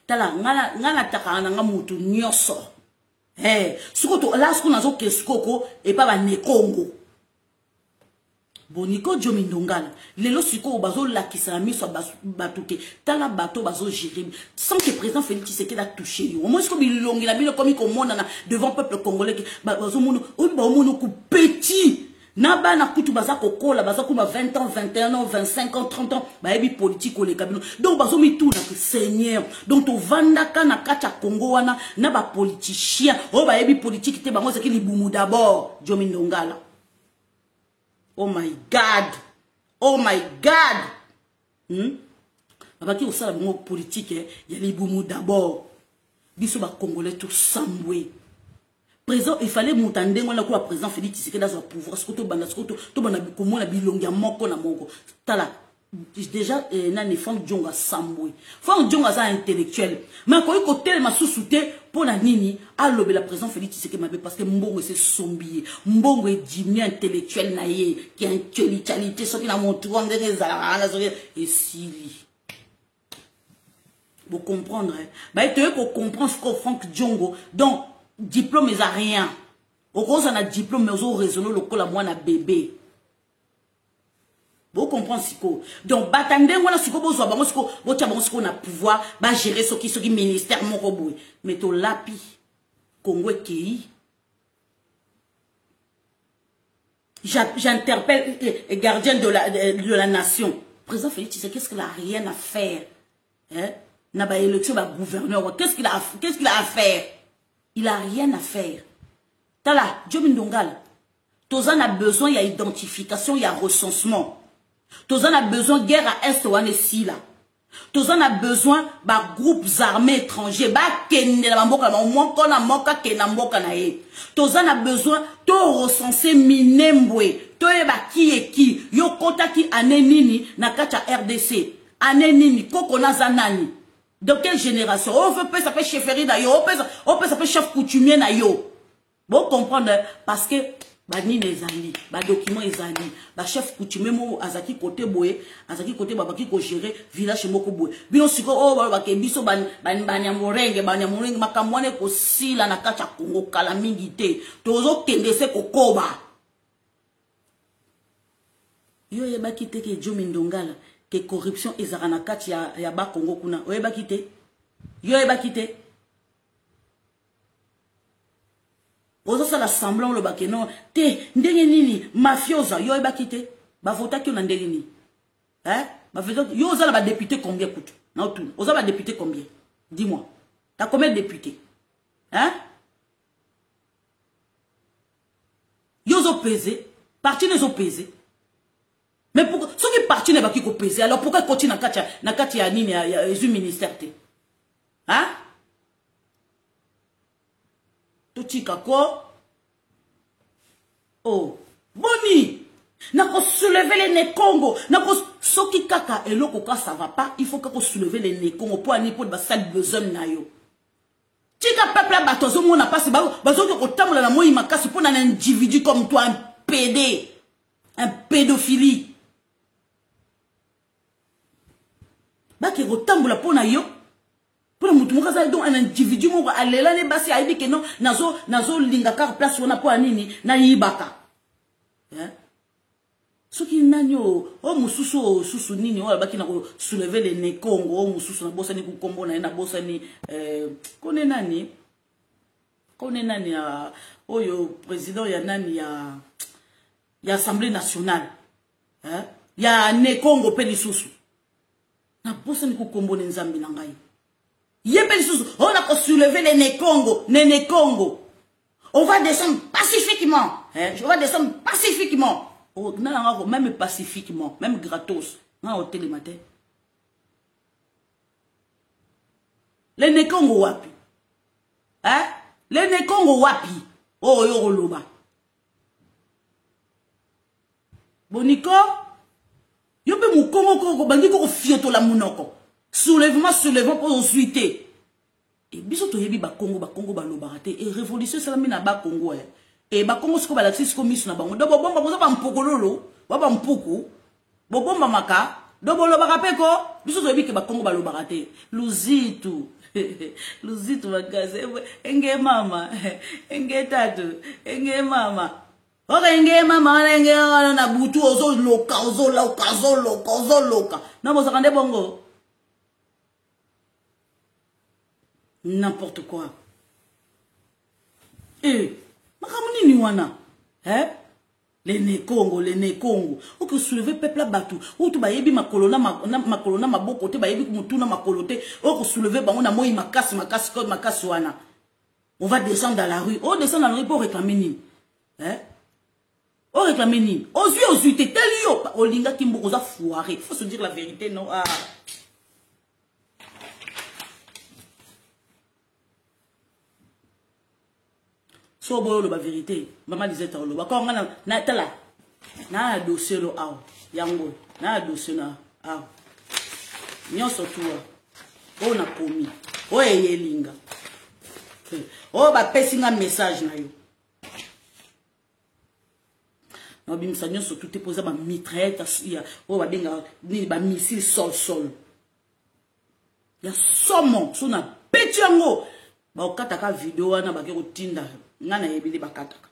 tala ngana taka nga mutu nyoso sukoto la suko nazo keskoko et pas ba ne Congo. Boniko Jomi Ndongala lelo siko bazo lakisa miso batuke tala bato bazo gérer sans que président Félix Tshisekedi a touché yo au moins ko bilongi la bino comme komona na devant peuple congolais bazo mono ku petit na bana kutu baza kokola baza ko 20 ans 21 ans 25 ans 30 ans ba ebi politique ole kabino donc bazo mi tout na que seigneur donc to vandaka na kacha Congo wana na ba politicien o ba ebi politique te bango seki libumu d'abord Jomi Ndongala. Oh my God! Papa qui au sein de politique, il y a les boumous d'abord. Biso ba Congolais tout samboué. Présent, il fallait m'entendre on a quoi président Félix Tshisekedi dans son pouvoir. Ce que to bana comment la bilongia moko na moko. Tala déjà na ne fond jonga samboué. Fond jonga za intellectuel. Mais quand il côté ma sous-souté pour la nini allo la président Félix Tshisekedi m'a parce que mbongo c'est sombier. Mbongo est diminué intellectuel na ye qui a une qualité ce qui na montré on des ala et sili. Vous comprendre bah tu veux comprendre ce que Franck Djongo donc diplôme ils a rien au gros ça na diplôme mais au raisonner le col à moi na bébé. Vous comprenez ce que donc batande voilà ce que vous avez ce que vous avez ce qu'on a pouvoir ba gérer ce qui ministère mon robot mais to lapi Congo qui j'interpelle gardien de la nation président Félix Tshisekedi qu'est-ce qu'il a rien à faire hein na ba élection ba gouverneur qu'est-ce qu'il a à faire il a rien à faire tala Jomi Ndongala tozan a besoin il y a identification il y a recensement tozan a besoin guerre à est ou à est là tozan a besoin ba groupes armés étrangers ba kende la mboka na moko na moka ke na mboka na ye tozan a besoin to recenser minembwe to e ba ki yo kota ki anenini na kacha RDC anenini koko na zanani. De quelle génération? On veut ça fait chefferie d'ayo, on peut ça fait chef coutumier d'ayo. Bon comprendre parce que ba ni les ali, ba document les ali, ba chef coutumier mo azaki côté boye, azaki côté babaki ko gérer village moko boye. Bino siko ba ke biso ban nyamorenge makamwane ko sila na kacha Congo kala mingi te. Tozo kendese ko koba. Yo yeba kite ke Jomi Ndongala que corruption ezara na kati ya ba Congo kuna oyeba kite yo yeba kite Ozo ça l'assemblant le bakeno te ndenge nini mafiosa yo ebaki te ba vota ki on ndenge nini hein ba vota yo oza ba député combien coûte na tout oza ba député combien dis-moi t'as combien de députés hein yo zo pesé parti ne zo pesé mais pourquoi ceux qui parti ne ba ki ko pesé alors pourquoi continue na kati ya nini ya ministère te hein Totika ko oh boni nako soulever les nez Congo nako soki kaka eloko ka ça va pas il faut que soulever les nez Congo pour ani pour ba sale besoin na yo tika peuple batozo mona passe bazo ko tamola na moi makasi pour un individu comme toi un PD un pédophilie ba ki ko tamola pour na yo pour le mouton donc un individu mo alela ne basi aibi que non nazo linga car place on a pour anini na yibaka hein ce qui nanyo o mususu susu nini o baki na ko soulever les nez Congo o mususu na bossa ni ku kombo na bossa ni kone nani oyo président ya nani ya assemblée nationale hein ya ne Congo pe lisusu na bossa ni ku kombo nzambi na ngai. On a soulevé les Né Congo. On va descendre pacifiquement. Hein? On va descendre pacifiquement. Oh, non, même pacifiquement, même gratos. Non, au télématin. Les Né Congo wapi. Hein? Les Né Congo wapi. Oh, yo loba. Boniko. Yo pe mu Congo bangi ko fioto la munoko. Soulèvement pour ensuite. Et biso to yebi ba Congo ba lobarate et révolution ça na ba Congo et ba Congo siko ba laxis ko misu na bango do bomba boza ba mpokololo ba mpuku bo bomba maka do bolo ba kapeko biso to yebi ke ba Congo ba lobarate luzitu luzitu bagaze enge mama enge tatu enge mama oka enge mama enge na butu ozo loka na boza kande bongo n'importe quoi. Eh, makamuni ni wana. Hein? Les Né Congo. Ou que soulever peuple à batou. Ou tu ba yebi makolona maboko te ba yebi kumutuna makolote. Ou que soulever ba on a moi makasi wana. On va descendre dans la rue. On descend dans la rue pour réclamer ni. Hein? On réclamer ni. Aux yeux tel yo. Olinga kimbo oza foiré. Faut se dire la vérité non. Ah. So boyo la vérité maman disait ta lo quand na tala na dossier lo aw yango na dossier na aw nyoso tuwa o na komi o yelinga o ba pesinga message na yo no bimsa nyoso tout te poser ba mitraillette ya o ba benga ni ba missile sol ya somo so na peti yango ba okataka video wana ba ke kotinda ngana yebili bakataka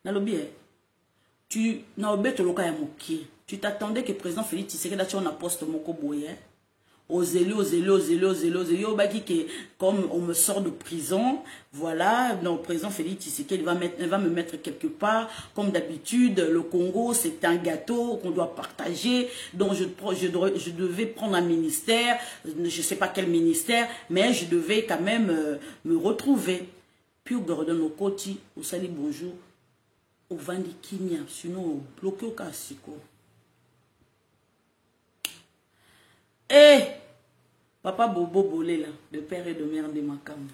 nalobi tu na obeto loka ya mokie tu t'attendais que président Félix Tshisekedi a un poste moko boye oseli yo baki que comme on me sort de prison voilà non président Félix Tshisekedi va me mettre quelque part comme d'habitude le Congo c'est un gâteau qu'on doit partager donc je devais prendre un ministère je sais pas quel ministère mais je devais quand même me retrouver. Puis au gardon au côté, au sali bonjour, au vandi kimia, sinon bloqué au cassico. Eh, papa Bobo Bolé là, de père et de mère de Makam.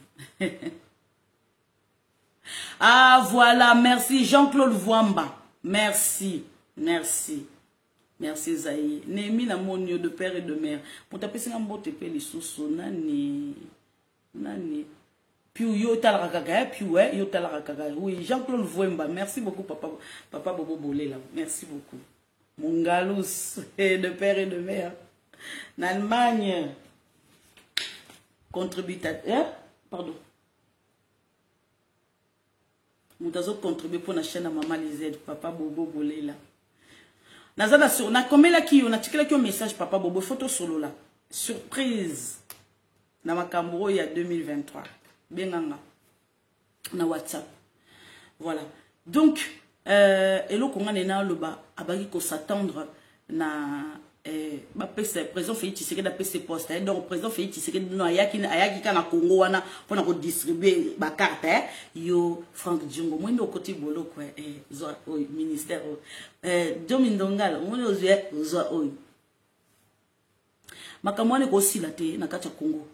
Ah voilà, merci Jean-Claude Vouamba, merci Zaï. Némi na monio de père et de mère. Pour taper c'est un beau tépé les sous nani. Puis yo talarakaga, puis ouais, yo talarakaga. Oui, Jean-Claude Vouemba, merci beaucoup papa Bobo Bolé là. Merci beaucoup. Mon galous de père et de mère. En Allemagne. Contributeur, pardon. Nous avons contribué pour la chaîne à Maman Lisette, papa Bobo Bolé là. Nazana sur na comme là qui on a tiré là un message papa Bobo photo solo là. Surprise. Na makambo ya 2023. Benanga. na WhatsApp. Voilà. Donc, et le Congo nena le bas, abagi ko s'attendre na président Félix Tshisekedi a PC poste. Donc, président Félix Tshisekedi no ayaki kana Congo wana pour na distribuer ba carte yo Franck Diongo moi ndo côté bolo quoi zo ministère Domindongala moi zo oyo makamwane ko sila te na kati ya Congo.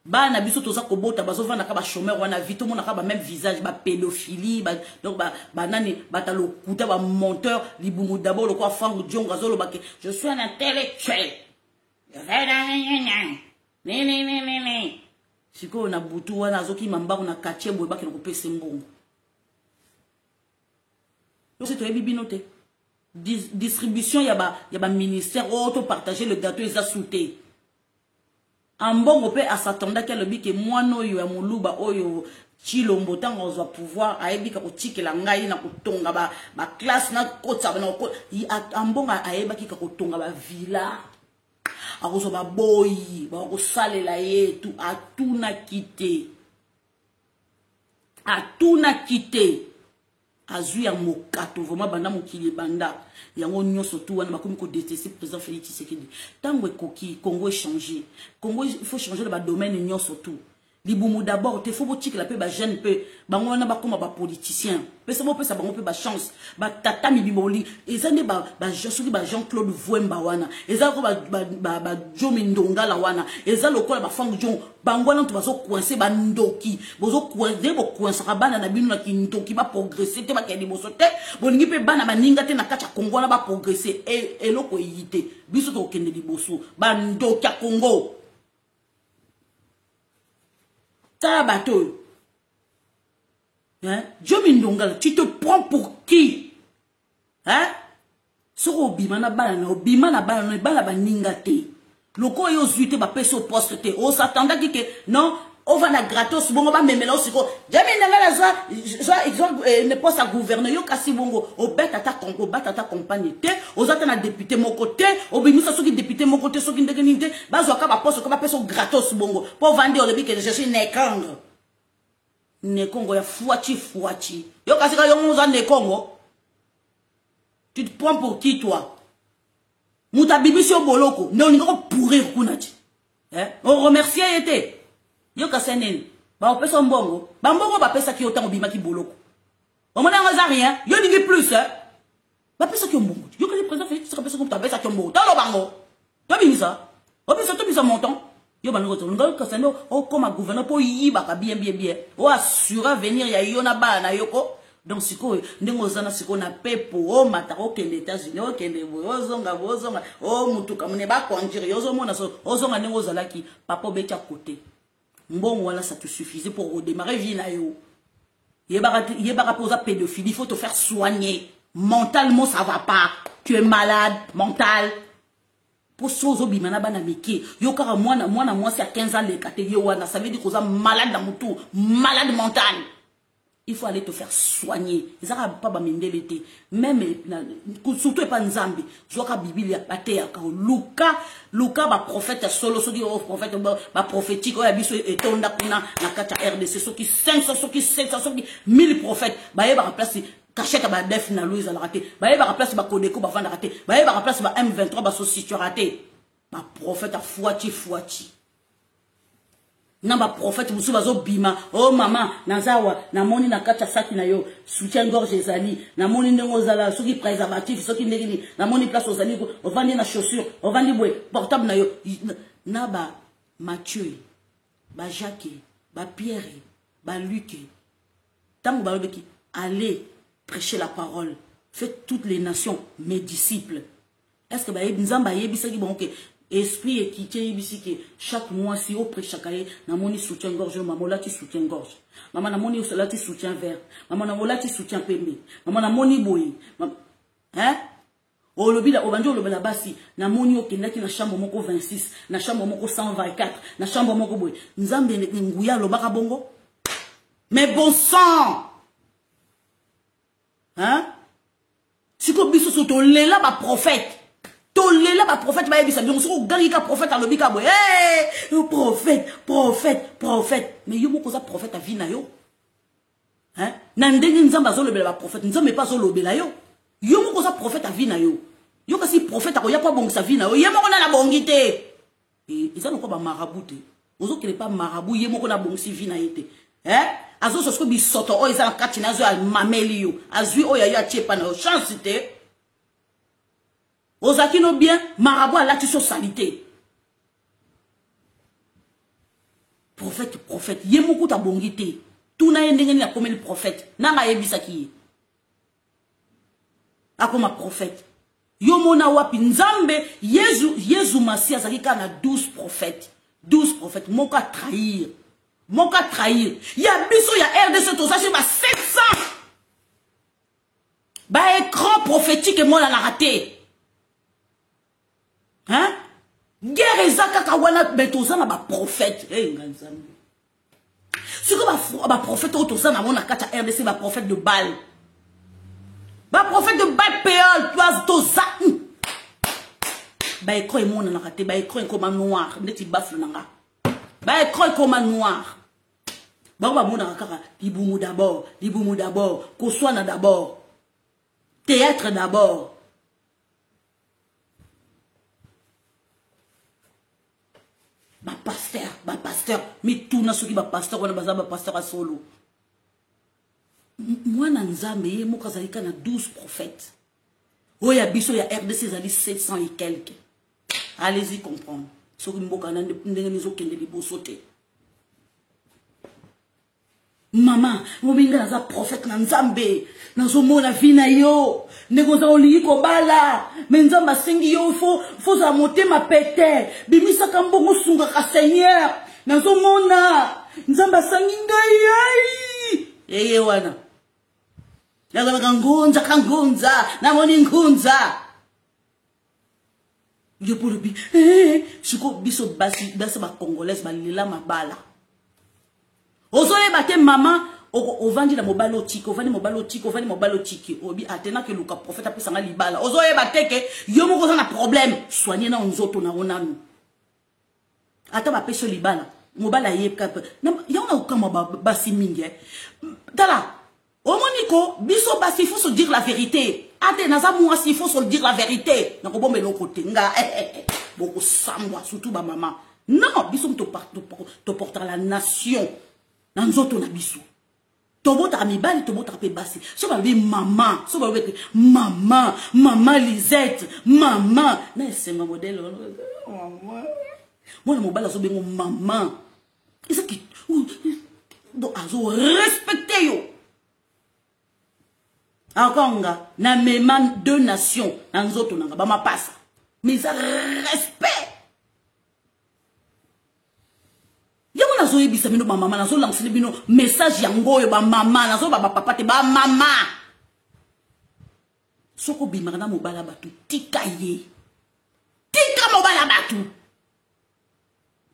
Ba na biso toza ko bota bazo vanda ka ba chômeur wana vite mona ka ba même visage ba pédophilie ba donc ba nani batalo kuta ba monteur libumu d'abord le quoi Franck Diongo azolo ba je suis un intellectuel. Ne siko na butu wana azoki mambako na quartier boy ba ke ko pese mbongo. Yo c'est toi bibinote. Distribution ya ba ministère auto partager le gâteau ils a sauté. En bon pe à s'attendre qu'elle bi que moi no yo ya muluba oyo chilombo tango zo pouvoir aebika ko tikela ngai na kotonga ba classe na kotsa na ko en bon aeba ki ko tonga ba villa akozo ba boy ba ko salela yetu atuna kite azui ya mokato vraiment banda mokili banda yango nyonso tout wana bakomi ko détester président Félix Tshisekedi tango ekoki Congo changer Congo il faut changer le domaine nyonso tout libumu d'abord te faut botika la pe ba jeune pe bango wana bakoma ba politicien pe ça pe ça bango pe ba chance ba tata mibimoli ezande ba Jean-Claude ba Jean-Claude Vwemba wana ezako ba Jomi Ndongala wana ezalo lokola ba Franck Diongo bango wana to bazo coincer ba ndoki bozo coincer bo coincer bana na bino na kindoki ba progresser te ba kedi boso te bolingi pe bana baninga te na kati ya Congo na ba progresser et loko yité biso to kende liboso ba ndoki ya Congo. Bateau. Hein? Jomi Ndongala, tu te prends pour qui? Hein? Soro bimana bana bana ningate. Loko yo zuite ba peso poste te. O s'attendait que non, on va na gratos bongo ba memela osiko. Jomi Ndongala exemple ne pas sa gouverner yo kasi bongo o beta ta Congo bata ta compagne te. O zata na député mon côté, o bimisa soki député mon côté soki ndegenite, ba zo ka ba poste ko ba peso gratos bongo pour vendre le bique de chercher Nekongo. Nekongo ya fuachi. Yo kasi ka yo moza Nekongo. Tu te prends pour qui toi? Muta bibisi o boloko, ne on ko pourrir kunati. Hein? On remercie été. Yo kasenene ba opesa mbongo ba pesa ki otango bima ki boloko o mona ngaza rien yo ningi plus ba pesa ki mbongo yo ka le président Félix ka pesa ko ta pesa ki mbongo talo bango to bimisa o pesa montant yo bango to ngo kasendo o comme gouverneur po yiba ka bien o assura venir ya yo na bana yoko donc siko ndengo zana siko na pepo o mata ko kende États-Unis o kende bozonga o mutuka mune ba konjiri yo zo mona so ozonga ndengo zalaki papa betia côté. Bon, voilà, ça te suffisait pour redémarrer vie na yo. Yebara posa pédophilie, il faut te faire soigner. Mentalement, ça va pas. Tu es malade, mental. Pour sozo bimana bana miki. Yo kara moi, c'est à 15 ans les catégories, ça veut dire qu'on est malade dans mon tour, malade mental. Il faut aller te faire soigner. Ils n'ont pas m'indelete. Même, surtout pas Nzambi. Zoka Biblia, Batea, Luka, ba prophète solo, so dit, oh, prophète, ba prophétique, oh, yabiso, et tonda kuna, na kata RDC, so qui 500, so qui 700, so qui 1000 prophètes. Ba yeba remplace, cachette, ba def na Louise à la raté. Ba yeba remplace, ba Kodeko, ba vanda raté. Ba yeba remplace, ba M23, ba société raté. Ba prophète a fouati. Namba prophète musu bazo bima oh maman nazawa na moni na kata saki na yo soutien gorge ezali na moni ndengo zala soki préservatif soki ndengini na moni place ozali ko ovandi na chaussure ovandi boy portable na yo naba Mathieu ba Jacques ba Pierre ba Luc tango ba beki allez prêcher la parole faites toutes les nations mes disciples. Est-ce que ba nzamba yebisa ki bon que esprit et qui tient ici que chaque mois si au près chaque année na moni soutien gorge maman là tu soutien gorge maman na moni là tu soutien vert maman na là tu soutien pembe maman na moni boy hein au lobby là au banjo lobby là basi na moni au kenda ki na chambre moko 26 na chambre moko 124 na chambre moko boy nzambe nguya lobaka bongo mais bon sang hein siko biso soto lela ba prophète tolela ba prophète ba yebisa bien so gangi ka prophète a lobika boy prophète mais yo moko za prophète a vie na yo hein na ndenge nzamba azolobela ba prophète nzambe pas azolobela yo yo moko za prophète avina yo yo kasi prophète akoya kwa bongisa vina yo yemo na bongi te ils ont ba marabout te ozo kele pas marabout yemo na bongisi vina yete hein azo sosko bi soto o isa katina zo al mameli yo azui o ya yo achepa na chance te ozaki no bien marabout ala ti so salité prophète yemo ko ta bongi te tuna ndenge ni akomeli prophète nanga yebisa ki akoma prophète yo mona wapi nzambe Yesu Masia zakika na 12 prophètes moka trahir ya biso ya RDC to sache ba 700 ba écran prophétique et mona la raté hein guerre ezaka ka wana betoza na ba prophète nganzambe siko ba prophète otoza na mona kata RDC ba prophète de Baal. Ba prophète de Baal Péol, toza. Ba écran et mon nakate, ba écran comme noir, neti bafle nanga. Ba écran comme noir. Ba mon nakaka, liboumu d'abord, koswana d'abord. Théâtre d'abord. Ba pasteur, mais tout na soki ba pasteur wana baza ba pasteur a solo. Moi nanzambe ye moka zalika na 12 prophètes. Oya biso ya RDC zali 700 et quelques. Allez-y comprendre. Soki mboka na ndenge nizo kende liboso te. Mama, mominga naza prophète na nzambe. Nazo mona vina yo. Nego za olingi ko bala. Mais nzamba sengi yo faut za monter ma pete. Bimisa kambongo sunga ka Seigneur. Nazo mona nzamba sangi ngai. Eye wana. Naga kangunza, namoni ngunza. Yo pour le bi. Siko biso basi ba congolaise ba lila mabala. Ozoye bate mama ovandi na mobalo tiki, ovandi mobalo tiki. Obi atena ke luka prophète apesa nga libala. Ozoye bate ke yo moko za na problème, soigner na nzoto na onanu. Ata ba peso libala. Mobala yeka. Ya ona ukama basi mingi. Dala Omoniko, biso basi, il faut se dire la vérité. Ate naza moi il faut se dire la vérité. Nako bombe loko tenga. Boko samwa surtout ba maman. Non, biso to porter la nation. Nanzoto na biso. Tobota amibali tobota pe basi. So ba be maman, so ba be maman Lisette, maman. Na c'est ma modèle. Maman. Moi na mobala so bengo maman. Est-ce que do azo respecter yo. Akonga na même 2 nations na nzoto nanga ba mapasa. Mais ça respect. Yango nazo yebisa bino ba mama nazo lancer bino message yango yo ba mama nazo ba papa te ba mama. Soko bimaka na mobala batu tika ye. Tika mobala batu.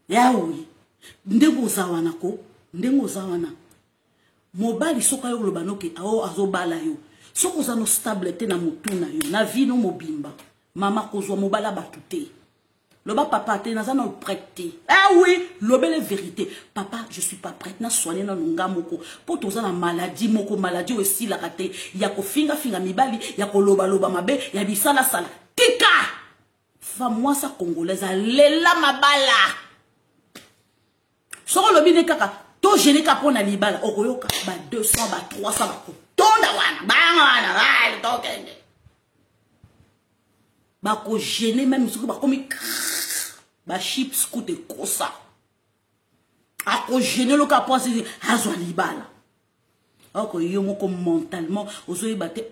Yaoui. Ndengo zawana ko, ndengo zawana. Mobali soka yo lobanoke ao azobala yo. Soko za no stable te na mutuna yo, na vie no mobimba. Mama kozwa mobala batute. Loba papa te naza no prêté. Ah oui, lobele vérité. Papa, je suis pas prête na soigner na nunga moko. Po toza na maladie moko, maladie aussi la kate. Ya ko finga mibali, ya ko loba mabe, ya bisala sala. Tika! Femme moi sa congolaise lela mabala. Soko lobi ne kaka to gêner ka pona libala okoyoka ba 200 ba 300 ba ko tonda wana banga wana wale to kende ba ko gêner même soko ba komi ba chips coûte kosa a ko gêner lo ka penser azwa libala oko yo moko mentalement ozoyi baté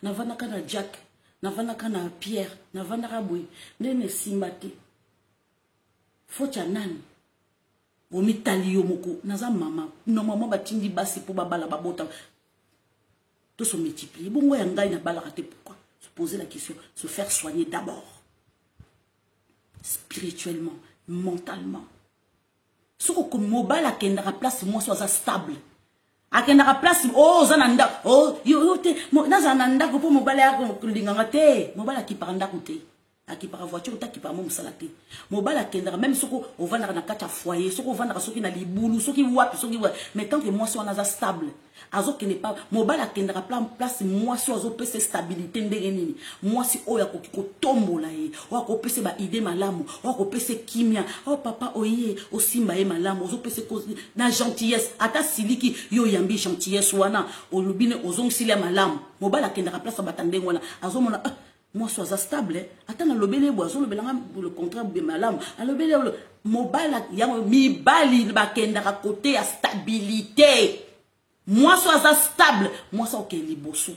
navana kana Jack navana kana Pierre navana kabwe ndene simbate focha nani Omitali yo moko naza mama normalement batindi basi po babala babota to se multiplier bongo ya ngai na bala raté pourquoi se poser la question se faire soigner d'abord spirituellement mentalement soko ko mobala kenda ka place moi soit stable akenda ka place zananda yo te naza nanda ko po mobala ya ko linganga te mobala ki paranda ko te Aki par voiture ta ki par mom salate mobala kendra même soko on va na kata foyer soko on va na soki na libulu soki wapi soki mais tant que moi si on a stable azo qui n'est pas mobala kendra place moi si azo pese stabilité ndenge nini moi si oya ko tombola ye o ko pese ba idée malamu o ko pese kimia oh papa oye osimba ye malamu ozo pese na gentillesse ata siliki yo yambi gentillesse wana o lubine ozong silia malamu mobala kendra place batandenge wana azo mona moi sois stable attends le belé boisson le belanga le contrat be malam le belé mobile ya mi bali ba kenda à côté à stabilité moi sois stable moi sois ok liboso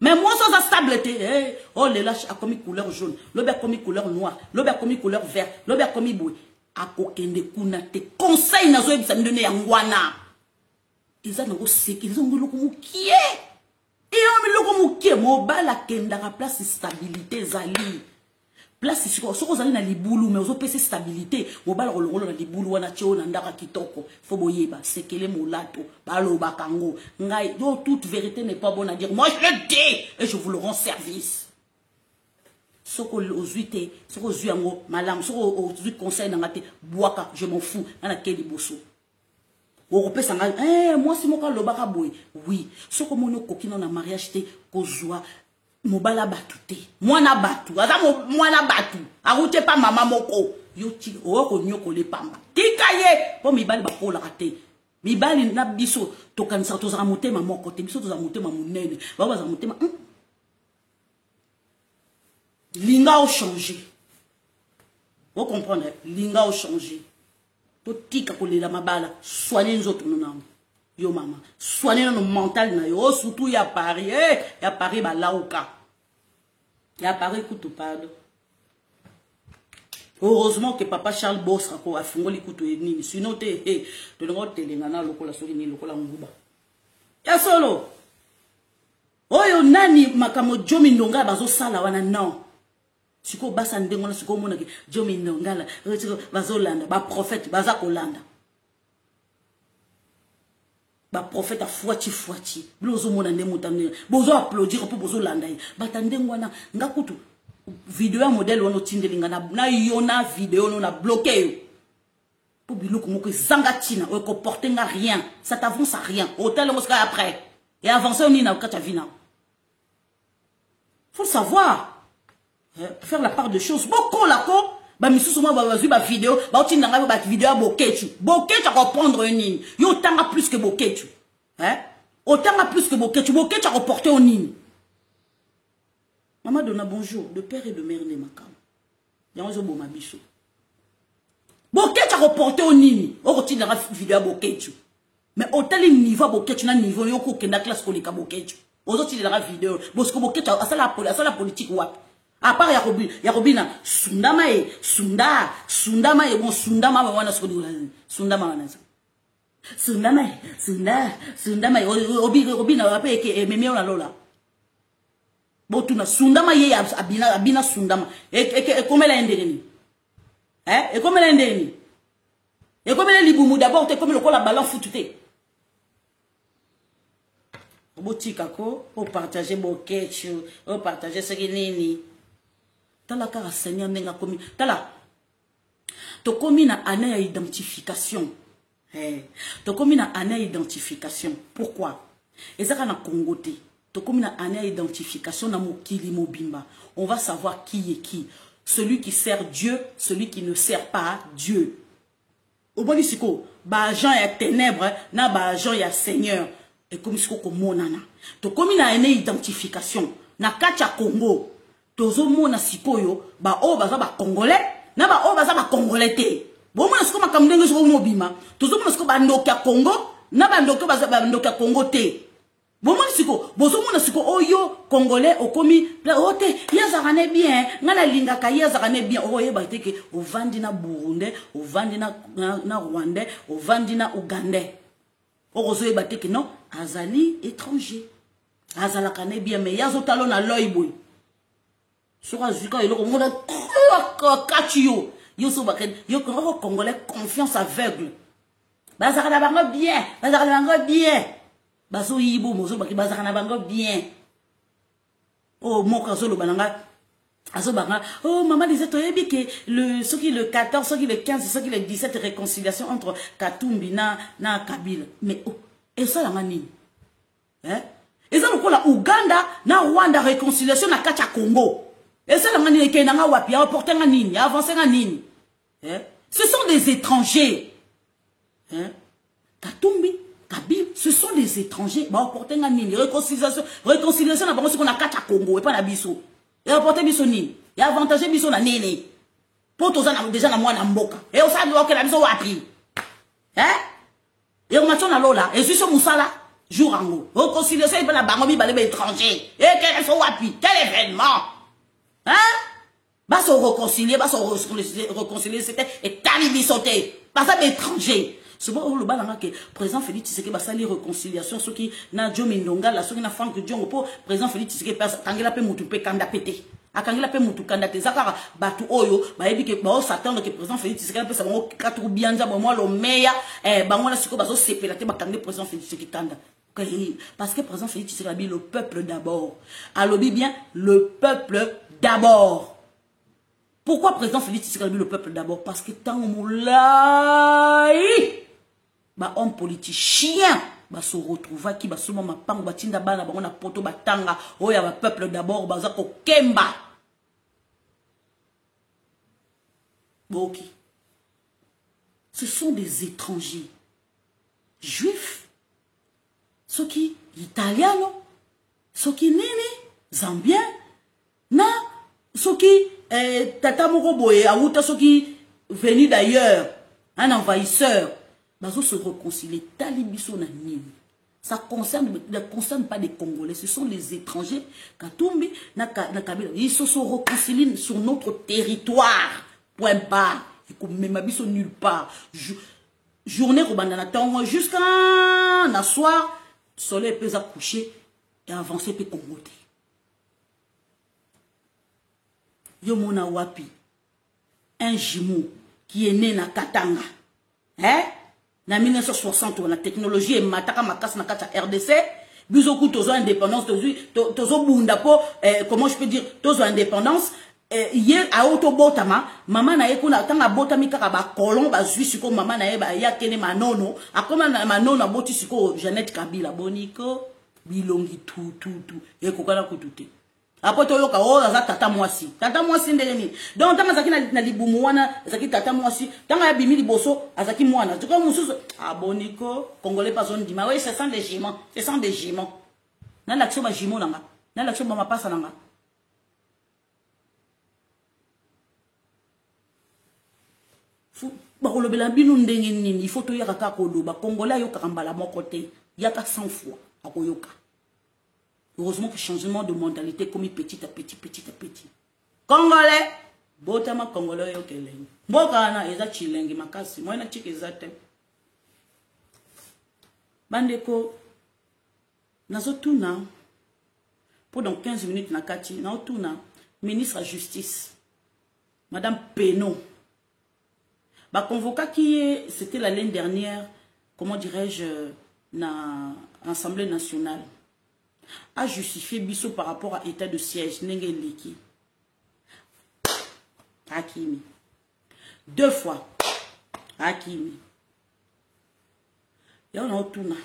mais moi sois stable té oh les lâche a commis couleur jaune le ber commis couleur noir le ber commis couleur vert le ber commis boy a kokende kuna te conseil na zo ebisa ndone ya ngwana ils ont ngolo qui est et on me le comme qui mobile kenda la place stabilité zali place soko zali na libulu mais ozo pese stabilité mobile rolongolo na libulu wana tio na ndaka kitoko fo boyeba sekele molato balo bakango ngai yo toute vérité n'est pas bonne à dire moi je le dis et je vous le rends service soko ozuite soko zuango malam soko ozuite conseil na ngate boaka je m'en fous na keli boso. Moi si moka lobaka boy oui ce que mon kokino na mariage te kozwa mobala batute mwana batu aza mwana batu arute pa mama moko yo ti o ko nyoko le pamba tikaye po mibali bakola kate mibali na biso to kanisa to za motema moko te biso to za motema munene ba za motema linga o changer vous comprenez linga o changer to tika kolela mabala soigner nzoto nonamo yo mama soigner no mental na yo surtout ya Paris ya Paris ba lauka ya Paris kutu pardon heureusement que papa Charles Boss ko afungoli kutu nini sinon te to ngo telenga na lokola soki ni lokola nguba ya solo oyo nani makamo jomi ndonga bazo sala wana non siko basa ndengona siko mona ki jomi ndongala bazolanda ba prophète baza kolanda ba prophète fuati blozo mona ndemutane bozo applaudir pour bozo landa batandengwana ngakutu vidéo modèle wono tindelinga na yona vidéo no na bloqué yo pour biloko moko zanga tina o ko porter nga rien ça t'avance à rien hôtel mosca après et avancer on ina kata vina faut savoir faire la part de choses beaucoup là ko ba misusu mo ba ba vidéo ba otinda nga ba vidéo boketu à reprendre une yo tanga plus que boketu autant plus que boketu à reporter au nini maman donna bonjour de père et de mère ne makam yango zo bo mabiso boketu à reporter au nini o otinda nga vidéo boketu mais autant le niveau boketu na niveau yo ko kenda classe ko leka boketu ozo tinda nga vidéo bosko boketu asala politique wapi. À part Yakobina, Sundama et Sundama et bon Sundama wana skoni Sundama wana Sundama Obina wape ke meme ona lola botuna Sundama ye abina Sundama e komela endeni e komela endeni e komela libumu d'abord te comme le kola ballon footute botika ko o partager bokechu o partager ce nini tala kara Seigneur nenga komi tala to komi na année ya identification to komi na année ya identification pourquoi ezaka na Congo te to komi na année ya identification na mokili mobimba on va savoir qui est qui celui qui sert Dieu celui qui ne sert pas Dieu oboni siko ba agent ya ténèbres na ba agent ya Seigneur et comme siko ko monana to komi na année identification na kacha Congo tozo mona sikoyo ba o baza ba congolais na ba o baza ba congolais te bo mona siko makamdenge siko mobima tozo mona siko ba ndoka Congo na ba ndoka baza ba ndoka Congo te bo mona siko bozo mona siko oyo congolais okomi ote yazakane bien ngala lingaka yazakane bien oyeba teke ovandi na Burundi ovandi na Rwanda ovandi na Uganda ozo yeba teke non azali étranger azalakane bien mais yazo talo na loiboy sera zuka eloko mona kachio yo so ba yo ko congolais confiance aveugle bazaka na bango bien baso yibo mozo ba bazaka na bango bien oh moka solo bananga Oh, maman disait, que ce qui le 14, ce qui le 15, ce qui le 17, réconciliation entre Katumbi na Kabila. Mais, oh, et ça, la nini? Hein? Et ça, la Ouganda, na Rwanda, réconciliation na Kacha Congo. Et ça, la nini, qui n'a wapi, a apporté na nini, a avancé na nini. Hein? Ce sont des étrangers. Hein? Katumbi, Kabila, ce sont des étrangers. Bah, apporté na nini. Réconciliation na bango, na Kacha Congo, et pas na Bisso. Et apporter biso nini. Et avantager biso na nini. Pour tous déjà na moi na mboka. Et on sait que la biso wapi. Hein? Et on m'a na lola. Et si sur Moussala, jour en haut. Réconciliation, il va la bangomi balé étranger. Et quel sont wapi? Quel événement? Hein? Bas se réconcilier, c'était et talibi sauté. Pas ça étranger. Souvent, le bas que président Félix Tshisekedi va salir réconciliation, ceux qui n'a Joe Mindonga, la ceux qui n'a Franck Dion, pour président Félix Tshisekedi, Kangela pe mutu pe kanda pété. A Kangela pe mutu kanda te. Zakara batu oyo, ba ebi ke ba s'attendre que président Félix Tshisekedi pe sa bango katru bianja ba moi lo meya, bango na siko ba so sepelate ba kangé président Félix Tshisekedi kanda. Parce que président Félix Tshisekedi le peuple d'abord. Alobi bien le peuple d'abord. Pourquoi président Félix Tshisekedi le peuple d'abord? Parce que tant moulai ba homme politicien ba se retrouva qui ba seulement ma pango ba tinda bana ba on a poto ba tanga oya ba peuple d'abord ba za ko kemba boki. Ce sont des étrangers juifs, ceux qui italiano, ceux qui nini zambien na ceux qui tata moko boye aouta, ceux qui venus d'ailleurs, un envahisseur. Bazo se réconcilier, talibiso na nini. Ça ne concerne pas des Congolais, ce sont les étrangers. Katumbi, na Kabila, ils se sont réconciliés sur notre territoire. Point barre. Ils ne m'habitent nulle part. Journée Robandana Tango, jusqu'à la soir, le soleil peut accoucher et avancer peut Congoté. Yomona Wapi, un jumeau qui est né na Katanga. Hein? En 1960, la technologie est mataka makas na kacha RDC. Bizoku tozo indépendance, tozo bunda po, comment je peux dire, tozo indépendance. Hier à Autobotama, maman na eko na tanga botami kaka ba kolon ba zui siko maman na eba ya kene manono. Akoma na manono boti siko Jeannette Kabila boniko bilongi tout. Eko kana kutute. Après to yoka o za tata mwasi ndeni donc tanga zaki na libumu wana zaki tata mwasi tanga ya bimi liboso azaki mwana tuko mususu aboniko congolais pas zone dima oui c'est sans des giments na l'action ba giments nanga na l'action ba mapasa nanga fu ba kolobela binu ndenge nini il faut to yaka ka koloba congolais yoka kambala moko te yaka 100 fois akoyoka. Heureusement que changement de mentalité commis petit à petit. Congolais, botama Congolais yo keleng. Mbokana eza chilengi makasi, moi na chike ezate. Bandeko nazotuna pendant 15 minutes na kati, na otuna ministre de justice Madame Peno. Ba convoca qui c'était l'année dernière, comment dirais-je, na Assemblée nationale. A justifié Bisso par rapport à état de siège Nengeliki. Hakimi. 2 fois. Hakimi. Et on a autourné.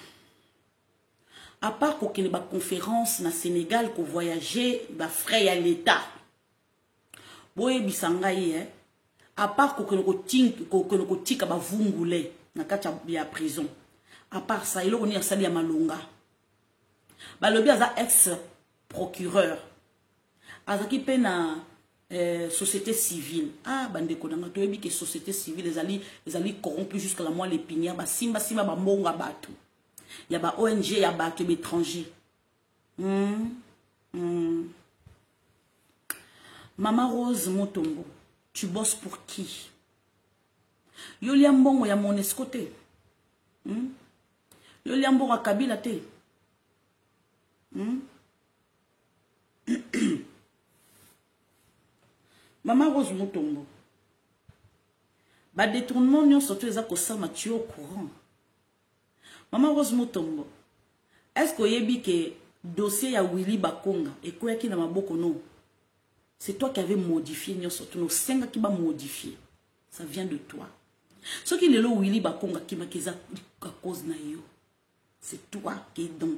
À part qu'il y ait une conférence na Sénégal qu'on voyageait, bah frais à l'État. Boye bisangaye, à part qu'on tika ba vungule na kacha ya prison. À part ça, il y a sali ya malonga. Balobi aza ex-procureur. Azaki pe na société civile. Ah, bandeko nanga toyebi ke société civile ezali corrompu jusqu'à la moelle épinière. Ba simba ba mbonga batu. Ya ba ONG ya batu étranger. Maman Rose Motombo, tu bosses pour qui? Yolia mbongo ya Monesco te. Yolia mbongo ya Kabila te. Maman Rose Motombo. Ba détournement nyon surtout les akosama tu au courant. Maman Rose Motombo. Est-ce que yebi que dossier ya Willy Bakonga et quoi qui na maboko no? C'est toi qui avais modifié, surtout nos 5 qui va modifier. Ça vient de toi. Ce qui est là, Willy Bakonga qui m'a cause na yo. C'est toi qui est dans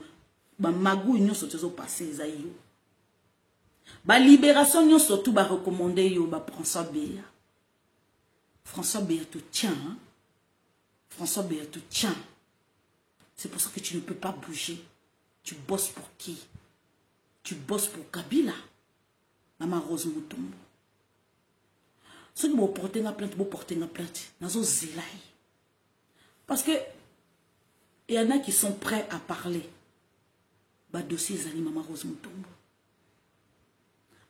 ba magou union surtout passé za yo. Ba libération union surtout ba recommander yo ba François Béa. François Béa te tient. Hein? François Béa te tient. C'est pour ça que tu ne peux pas bouger. Tu bosses pour qui? Tu bosses pour Kabila. Maman Rose Mutombo. Ceux qui vont porter la plainte, vont porter la plainte. Nazo zélai. Parce que il y en a qui sont prêts à parler. Bah dossier Zali Maman Rose Mutombo.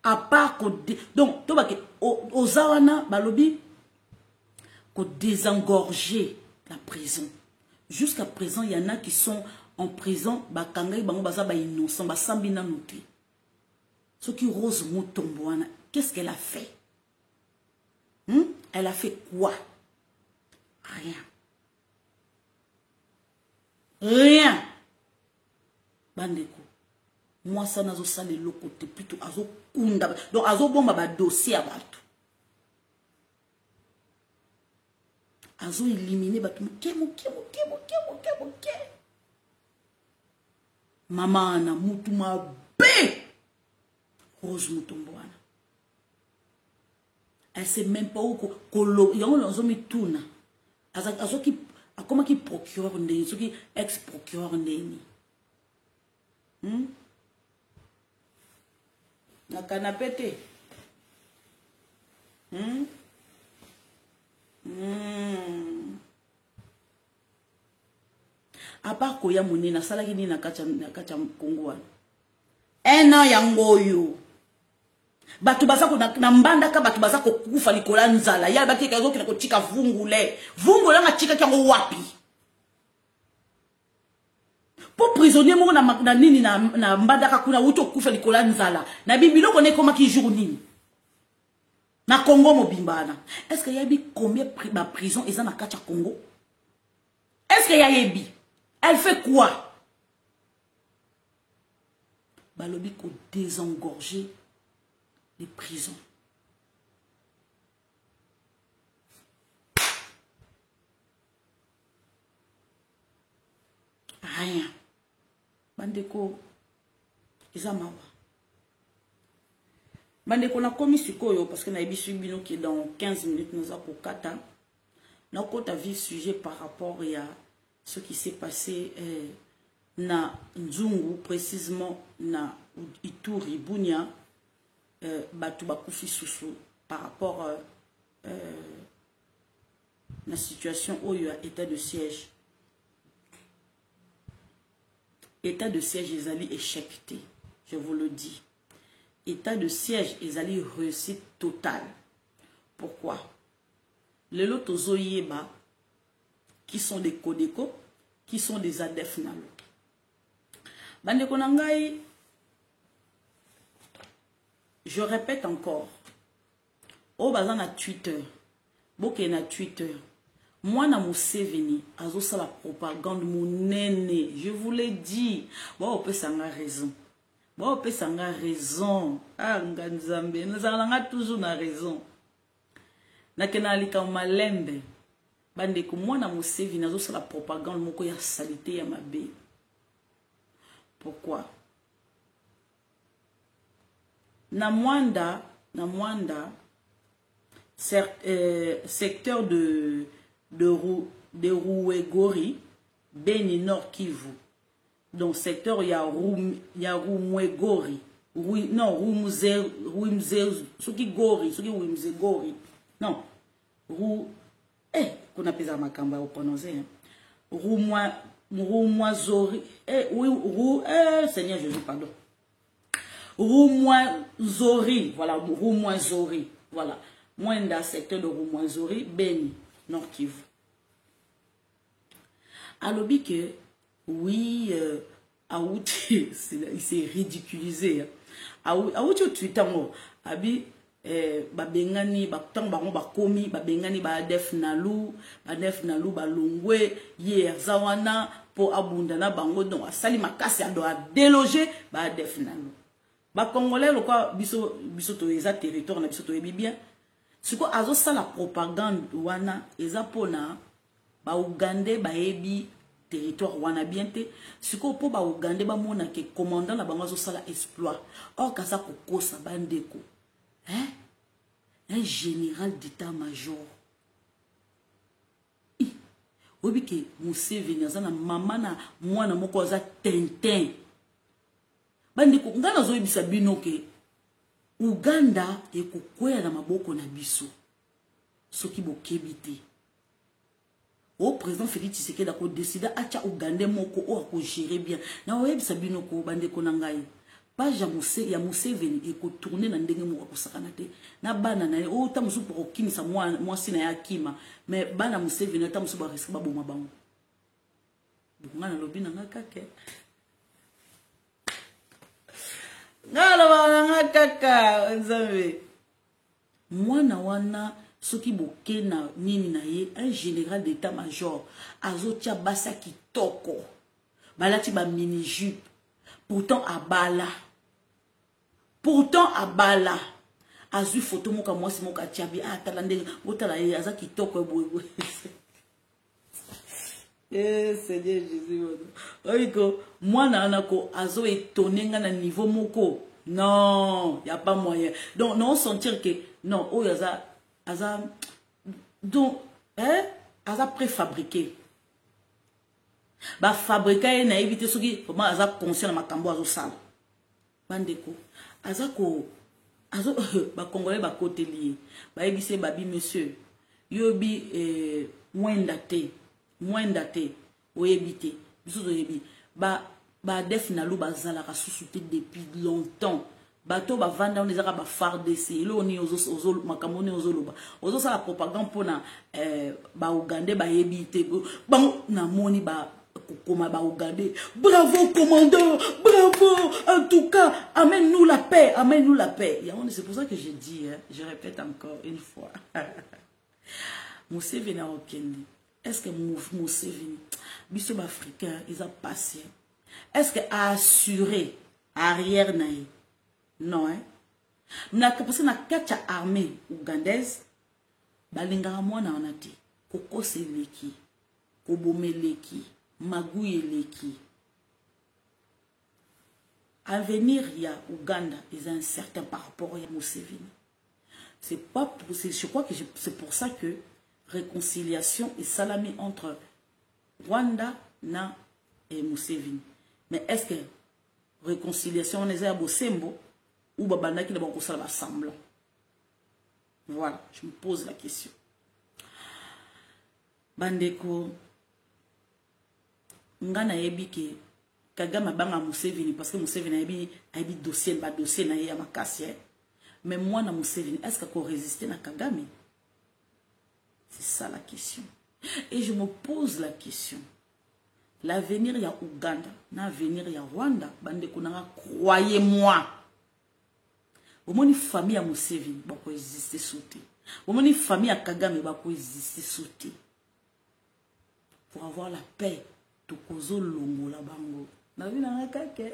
À part qu'on donc to ba aux Zawana balobi qu'on désengorger la prison. Jusqu'à présent, il y en a qui sont en prison, bah kangay bango baza ba innocent, ba sambina noté. Ce qui Rose Mutombo, qu'est-ce qu'elle a fait? Elle a fait quoi? Rien. Rien. Bandeko. Moi, ça n'a pas le côté plutôt azo kunda. Donc, azo bomba ba dossier à batou. Azo éliminer batou. Maman na mutuma be. Rose Mutombo. Elle sait même pas où il y a un homme qui tourne. Comment qui procureur n'est qui ex-procureur n'est na canapé à part koya moni na sala kini na kacha Congo un an yangoyo batu baza ko na mbanda ka batu baza ko kufa likola nzala ya baki kazo kina ko tika vungule nga tika kyango wapi po prisonnier mo na nini na mbanda ka kuna wuto kufa likola nzala na bibilo ko ne koma ki jour nini na Congo mobimbana. Est-ce qu'il y a bi combien ma prison ils en a kacha Congo? Est-ce qu'il y a yebi? Elle fait quoi? Balobi ko désengorger les prisons. Rien. Bandeko, Izamawa. Bandeko na komi sikoyo parce que na ebisu bino qui dans 15 minutes nous a pour kata. Na kota vif sujet par rapport à ce qui s'est passé na Nzungu, précisément na Ituri Bunia. Batu bakufi susu par rapport à la situation où il y a état de siège. État de siège, ils allaient échecter, je vous le dis. État de siège, ils allaient réussite totale. Pourquoi? Les lotos Zoyeba, qui sont des Kodeko, qui sont des ADF Nalo. Bande Konangai, je répète encore. Au bazan à Twitter. Boke na Twitter. Moi na Museveni. Azo sa la propagande mounene. Je vous l'ai dit. Bon, on peut s'en raison. Bon, on peut s'en raison. Ah, Nganzambe. Nous avons toujours na raison. Nakena alika malembe. Bande ko moi na Museveni. Azo sa la propagande moko ya salité ya mabe. Pourquoi? Na Mwanda, secteur de Rouegori, Beni Nord Kivu. Donc secteur il y a Rouegori, non Rouimze, ce qui Gori, ce qui Rouimze Gori. Non, qu'on appelle ça Makamba au prononcer. Roumoisori, Seigneur Jésus, pardon. Roumoisori, voilà, Roumoisori, voilà. Moins dans le secteur de Roumoisori, Beni, Nord Kivu. Alors, que, oui, Aouti, il s'est ridiculisé. Aouti, Twitter, Abi, Babengani, Batang, Baron, Bakomi, Babengani, Badef Nalou, Balungwe, Yer, Zawana, pour Abundana, Bango, donc, Salima Kassi, a déloger, Badef Nalou. Ba Congolais le quoi biso to eza territoire na biso to yebi bien. Siko azo ça la propagande wana eza pona ba Ougandais ba yebi territoire wana bien te. Siko po ba Ougandais ba mona ke commandant na bango azo sala exploit. Or kasa kokosa bandeko. Hein? Un général d'état-major. Obi ke Museveni azana mama na mwana moko aza Tintin. Bandeko ngana zo yebisa bino ke Uganda ekokwela na maboko na biso. Soki bokebi te. O président Félix Tshisekedi ko décida acha Uganda moko o ko gérer bien. Na oyebisa bino ko bandeko na ngai. Page ya Museveni eko tourner na ndenge moko ko sakana te. Na bana na o ta musu pour kimisa moi sina ya kima. Mais bana Museveni ta musu ba risque ba boma bango. Ngana lobi na ngakake. Ngala kaka nzambe mwana wana soki bokena nini na ye un général d'état-major azotia basa kitoko balati ba mini jupe pourtant abala azui photo moka mwasi moka tiabi atala ndenge botala ye aza kitoko boye. Eh Seigneur Jésus. Oiko mwana anako azo étonné na niveau moko. Non, y a pas moyen. Donc non sentir que non, oh aza donc aza préfabriqué. Ba fabriquer na éviter ce qui comment aza conscient na makambo azo sala. Bandeko aza ko azo ba congolais ba côté lié. Ba ebise babi monsieur. Yobi mwenda te oyebite biso to yebi ba def na lu bazala ka susute depuis longtemps bato ba vanda on ezaka ba FARDC lo ni ozo makamoni ozo loba ozo sala propagande pona ba Ougandais ba yebite bango na moni ba kokoma ba Ougandais bravo commandant bravo en tout cas amène-nous la paix c'est pour ça que je dis je répète encore une fois Museveni okende. Est-ce que Museveni, biso africain, ils ont passé? Est-ce que assuré arrière naï? Non, hein? Parce que na kacha armée ougandaise, balingara mwana onati, koko seleki, kobomeleki, magouye-leki. Avenir ya Ouganda, ils ont incertain par rapport à Museveni. Je crois que c'est pour ça que réconciliation et salami entre Rwanda et Museveni. Mais est-ce que réconciliation on est à Bosembo ou babanda qui n'a pas ça semblant? Voilà, je me pose la question. Bandeko ngana yebike Kagame banga Museveni parce que Museveni a bi dossier na ya makasi. Mais moi na Museveni est-ce qu'on résister na Kagame? C'est ça la question. Et je me pose la question. L'avenir y a Ouganda, l'avenir y a Rwanda, croyez-moi. Au moins une famille à Museveni va coexister sauter. Au moins une famille à Kagame va coexister sauter. Pour avoir la paix, tout kozo longo la bango. Na vu na kake.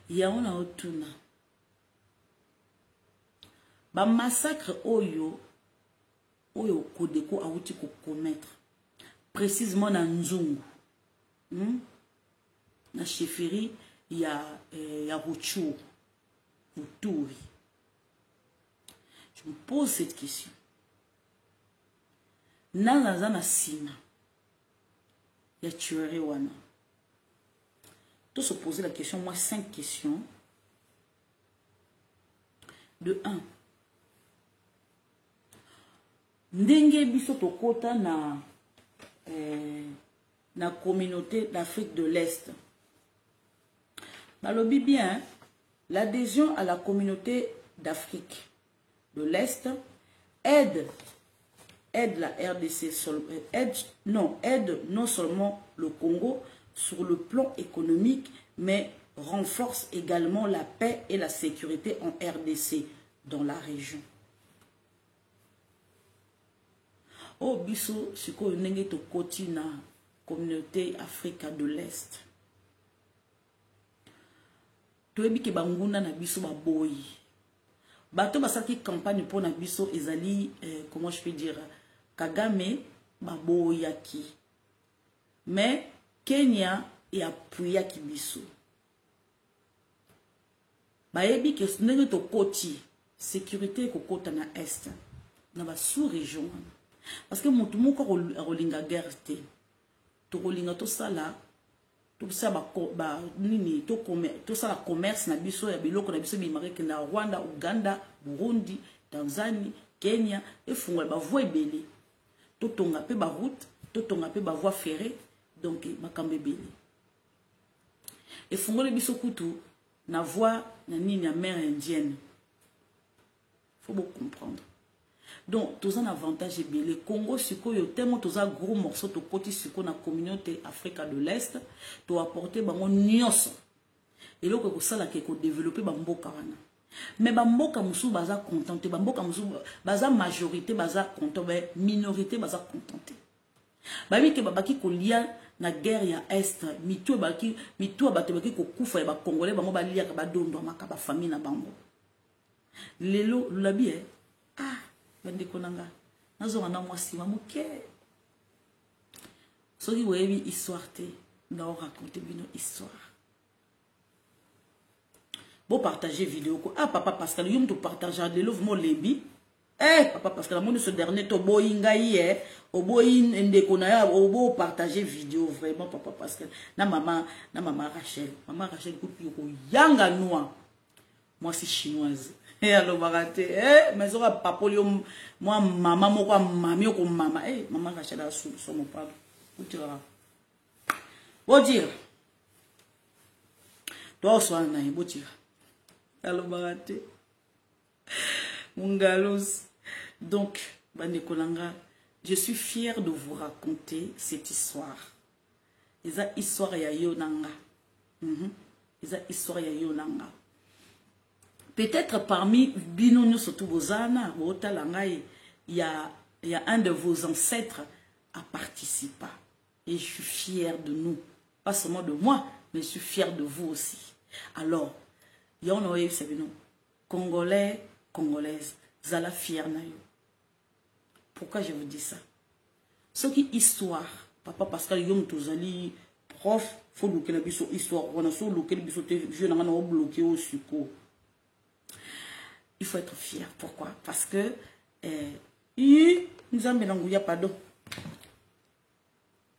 Ya ona otuna. Ba massacre oyo Kodeko a outi ko commettre précisément na Nzungu na chefferie ya Rutshuru Uturi. Je me pose cette question. Naza na sina ya tuerie wana. Tout se poser la question, moi 5 questions. De 1. Ndenge biso tokota na communauté d'Afrique de l'Est. Balobi bien, l'adhésion à la communauté d'Afrique de l'Est aide la RDC, aide non seulement le Congo sur le plan économique, mais renforce également la paix et la sécurité en RDC dans la région. Oh, biso, siko nenge to koti na communauté Afrique de l'Est. toyebi ke banguna na biso baboyi bato basaki campagne pour na biso ezali comment je peux dire Kagame baboyaki mais Kenya et appuyaki biso bayebi ke ndenge to koti sécurité kokota na est na ba sous région parce que mutu moko rolinga guerre te to rolinga to sala tout ça ba nini to sala commerce na biso ya biloko na biso bimare na Rwanda, Uganda, Burundi, Tanzanie, Kenya et fungola ba voie ebele to tonga pe ba route to tonga pe ba voie ferrée donc makambe ebele et fungola biso kutu na voie na nini ya mer indienne. Faut beaucoup comprendre. Donc, tous un avantage et bien. Le Congo, c'est que tellement tous un gros morceau de côté sur la communauté Afrique de l'Est, tu apporter bango nyos. Et là, que ça là qui est développé bambo karana. Mais bambo kamusu baza contenté, bambo kamusu baza majorité baza contenté, minorité baza contenté. Babi ke babaki ko lia na guerre ya est, mitu baki baki ko kufa ya ba congolais bango ba lia ka ba dondo makaba famille na bango. Lelo labi ah bande konanga nazo wana mwasi wa muke soki webi histoire te na raconter bino histoire bon partager vidéo ko ah papa Pascal yum to partager lelo mo lembi papa Pascal mon ce dernier to boyinga ye o boyin ndeko na ya o bo partager vidéo vraiment papa Pascal na mama Rachel ko yanga noa moi c'est chinoise. Alors baraté mais ça papolio moi maman moko mami ko mama maman Rachel a sous mon papa bon dire toi soit na bon dire alors baraté mon galos donc bande kolanga je suis fière de vous raconter cette histoire eza histoire ya yonanga eza histoire ya yonanga. Peut-être parmi Binono surtout Bozana, il y a un de vos ancêtres à participer. Et je suis fière de nous. Pas seulement de moi, mais je suis fière de vous aussi. Alors, il y a un Congolais, Congolaises, Zala fière na yo. Pourquoi je vous dis ça? Ce qui est histoire, papa Pascal Yom Tozali, prof, faut bloquer la biso histoire. On a so bloqué la biso je n'en ai bloqué au succo. Il faut être fier. Pourquoi? Parce que nous avons mélangué pardon.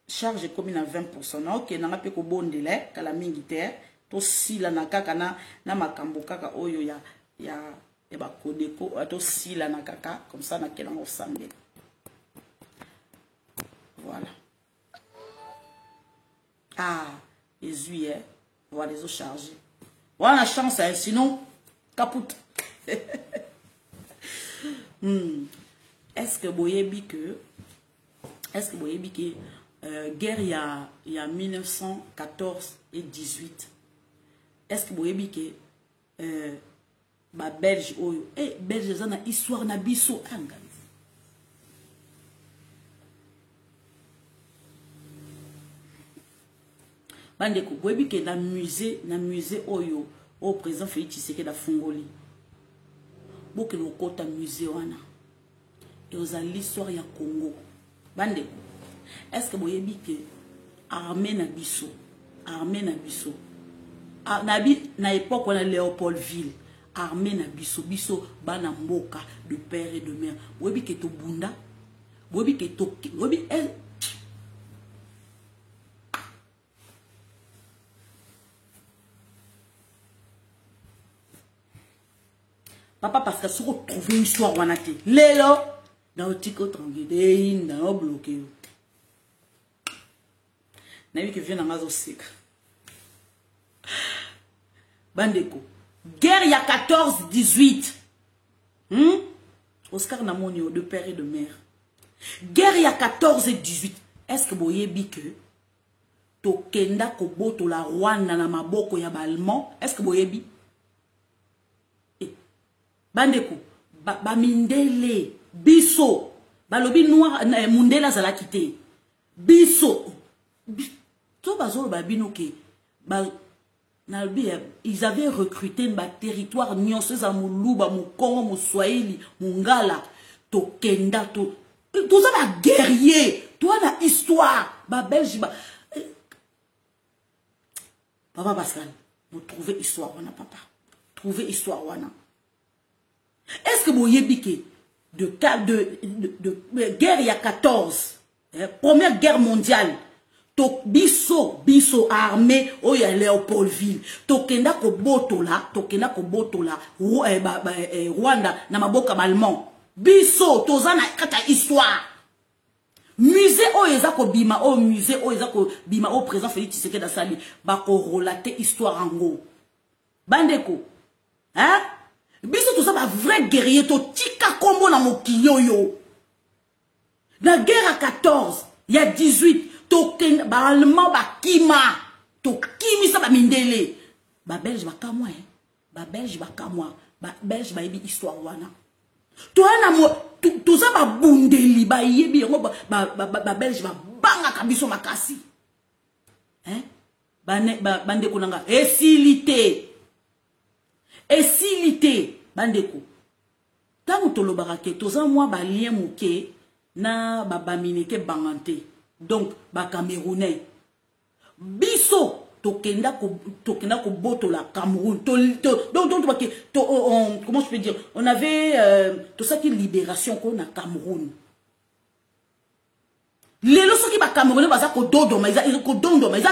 Charge commune à 20%. Ok, n'a pas que bon délai, qu'à la militaire, to si la nakaka na makambo kaka oyo ya ba kodeko, to si la nakaka comme ça na kelang ensemble. Voilà. Ah, les huiles, voilà les eaux chargées. Voilà la chance, hein, sinon capote. Est-ce que vous voyez que guerre il y a 1914 et 18 est-ce que vous voyez que ba Belge oyo Belge za na histoire na biso anga bande ko boyebi que na musée oyo au président Félix Tshisekedi da fungoli boke le kota musée wana et aux l'histoire ya Congo bande est-ce que boyebi que armée na biso na époque on a Léopoldville armée na biso bana mboka de père et de mère boyebi que to bunda boyebi que to boyebi papa parce que si vous trouvez une histoire wanate lelo dans le tico tranquille dans le bloqué na vu que vient dans mazo sec bandeko guerre il y a 14 18 Oscar Namonio de père et de mère guerre il y a 14 et 18 est-ce que boyebi que to kenda ko boto la Rwanda na maboko ya allemand est-ce que boyebi bandeko ba mindele biso balobi noir mundela zala kité biso to bazolo ba bino ke ba Ils avaient recruté un territoire nyonseuse à Moulouba, Moukongo, Mouswahili, Mungala, Tokenda, tout ça va guerrier, toi la histoire, ba Belge, Papa Pascal, vous trouvez histoire, wana papa, trouvez histoire, wana. Est-ce que vous voyez de guerre il y a 14, première guerre mondiale, biso armée oh ya Léopoldville tokenda ko botola Rwanda na maboka allemand biso tozana kata histoire musée oh ezako bima oh musée oh ezako bima oh président Félix Tshisekedi Asali ba ko relater histoire ango bandeko hein biso toza ba vrai guerrier to tika kombo na mokili yo la guerre à 14 il y a 18 token ba allemand ba kima to kimi sa ba mindele ba belge ba kamwa ba belge ba kamwa ba belge ba yebi histoire wana to ana mo to za ba bundeli ba yebi ngo ba belge ba banga kabiso makasi hein bande kunanga esilité bandeko tango tolobaka ke toza mwa ba lien moke na ba bamineke bangante. Donc, ba Camerounais. Biso, tokenda ko boto la Cameroun. Comment je peux dire? On avait tout ça qui est libération qu'on a Cameroun. Les lorsque qui ba Camerounais ba za ko dodo mais ils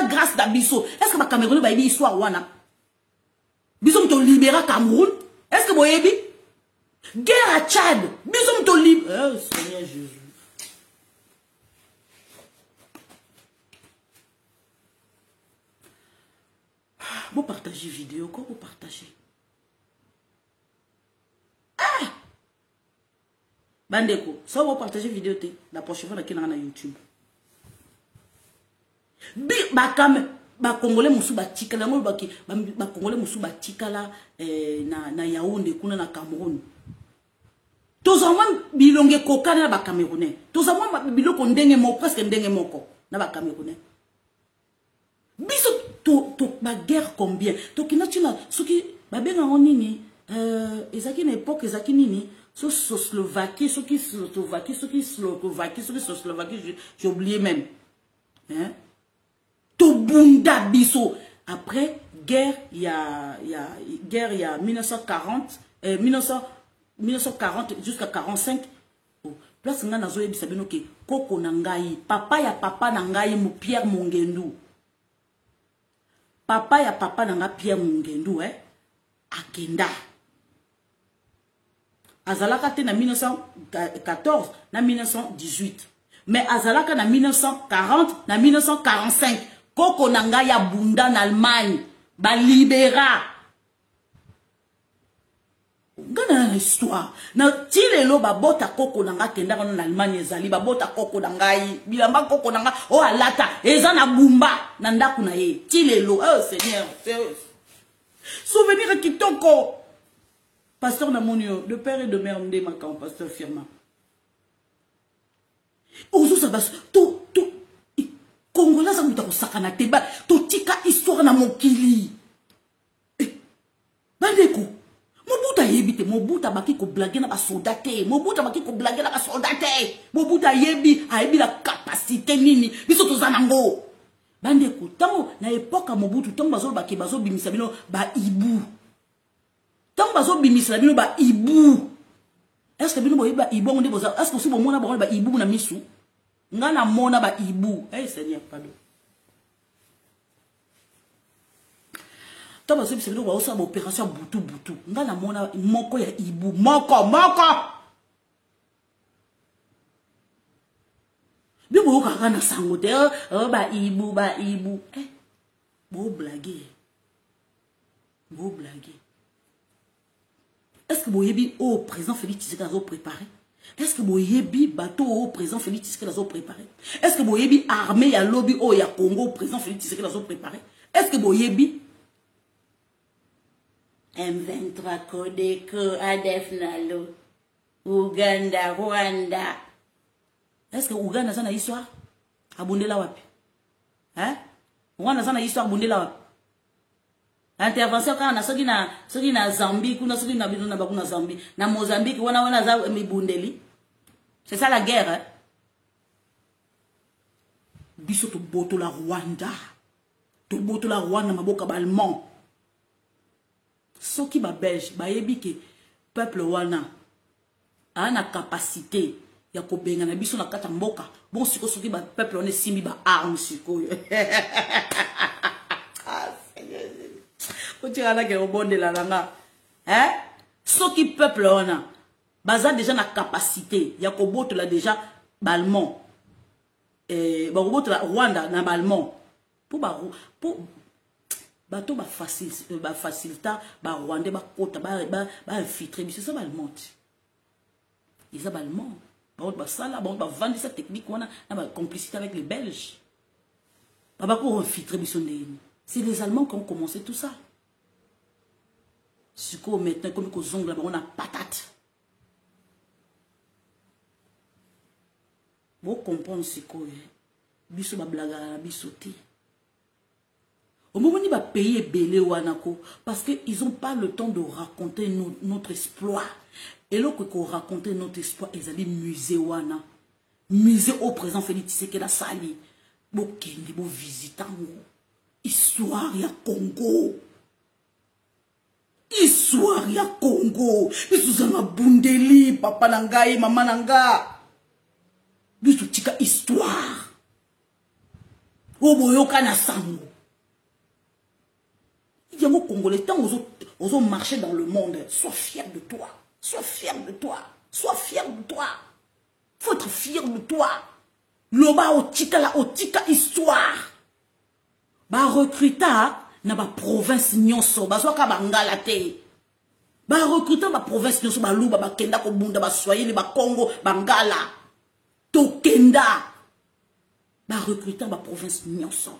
grâce da biso. Est-ce que ba Camerounais ba yebi histoire wana? Biso to libéra Cameroun? Est-ce que bo yebi? Guerre à Tchad. Biso to libéra. Seigneur Jésus. Vous partagez vidéo, quoi vous partagez? Ah! Bandeko, ça vous partagez vidéo, la prochaine fois, on a YouTube. Ba Congolais musu ba tikala, ba Congolais musu ba tikala na Yaoundé kuna na Cameroun. Tozamwa bilonge kokana na ba Camerounais. Tozamwa biloko ndenge moko presque ndenge moko na ba Camerounais. Biso ma guerre combien to kinatina soki ba benga nini ezaki na époque ezaki nini so Slovaquie j'ai oublié même hein to bunda biso après guerre il y a 1940 1940 jusqu'à 45 place nga nazo yebisa bino ke koko na ngai papa na ngai mu Pierre Mongendu papa nanga Pierre Mongendu akenda azalaka te na 1914 na 1918 mais azalaka na 1940 na 1945 koko nanga ya bunda na Allemagne ba libéra gana histoire na tilelo ba bota koko nanga kenda na Allemagne ezali ba bota koko nangai bilamba koko nanga o alata eza na bumba na ndaku na ye tilelo oh Seigneur souvenir kitoko pasteur Namonio de père et de mère ndé makan pasteur Firma ozo sabas to Congolais za muta ko sakana teba to tika histoire na mokili bandeko Mobuta yebi Mobuta baki ko blaguer na ba soldat te Mobuta baki ko blaguer na ba soldat te Mobuta yebi la capacité nini biso tozanango bandeko tango na époque Mobutu tango bazo baki bazo bimisa bino ba ibu tango bazo bimisa bino ba ibu est-ce que bino boye ba ibu nde boza est-ce que si bomona ba ibu na misu ngana mona ba ibu Seigneur pardon Taba se biselo ba osa ba opération butu ngana mona moko ya ibu moko bibo ka na sango te ba ibu bo blaguer est-ce que boyebi au président Félix Tshisekedi a préparé est-ce que boyebi bateau au président Félix Tshisekedi a préparé est-ce que boyebi armée ya lobby au ya Congo président Félix Tshisekedi a préparé est-ce que boyebi M23 Kodeko ADF Nalo Uganda Rwanda est-ce que Uganda ça na histoire abondela wapi hein Rwanda ça na histoire abondela wapi intervention quand na soki na Zambie kuna soki na bino na bakuna Zambie na Mozambique wana za mibundeli. C'est ça la guerre, hein? Biso to boto la Rwanda. To boto la Rwanda maboka ba allemand. Soki ba belge ba yebi ke peuple wana a na capacité ya ko benga na biso na kata mboka. Bon siko soki ba peuple wana simbi ba arme siko. Ko tirana ke obonde la langa. Hein? Soki peuple wana baza déjà na capacité ya ko boto la déjà ba allemand. Ba robot la Rwanda na allemand pour bato ba facilita ba Rwanda ba kota ba infiltrer biso ça ba allemand ils ba allemand ba sala ba vendre cette technique wana na ba complicité avec les Belges ba ko infiltrer biso ndeni c'est les Allemands qui ont commencé tout ça ce qu'on maintenant comme ko zongle ba on a patate vous comprenez ce que biso ba blaga biso te. Au moment où ils va payer belé wanako parce que ils ont pas le temps de raconter notre exploit. Et là qu'on raconter notre exploit, ils allaient musée wana. Musée au présent Félix Tshisekedi la sali. Bo kende bo visitant. Histoire ya Congo. Histoire ya Congo. Biso zanga bundeli papa nangai mama nanga. Biso tika histoire. Oboyoka na sango. Il y a un Congolais, tant aux marcher dans le monde, sois fier de toi. Sois fier de toi. Sois fier de toi. Faut être fier de toi. Loba otika la otika histoire. Ba recruta na ba province nyonso, ba soka bangala te. Ba recruta ba province nyonso ba luba ba kenda ko bunda ba Swahili ba Congo bangala. To kenda. Ba recrutant ba province nyonso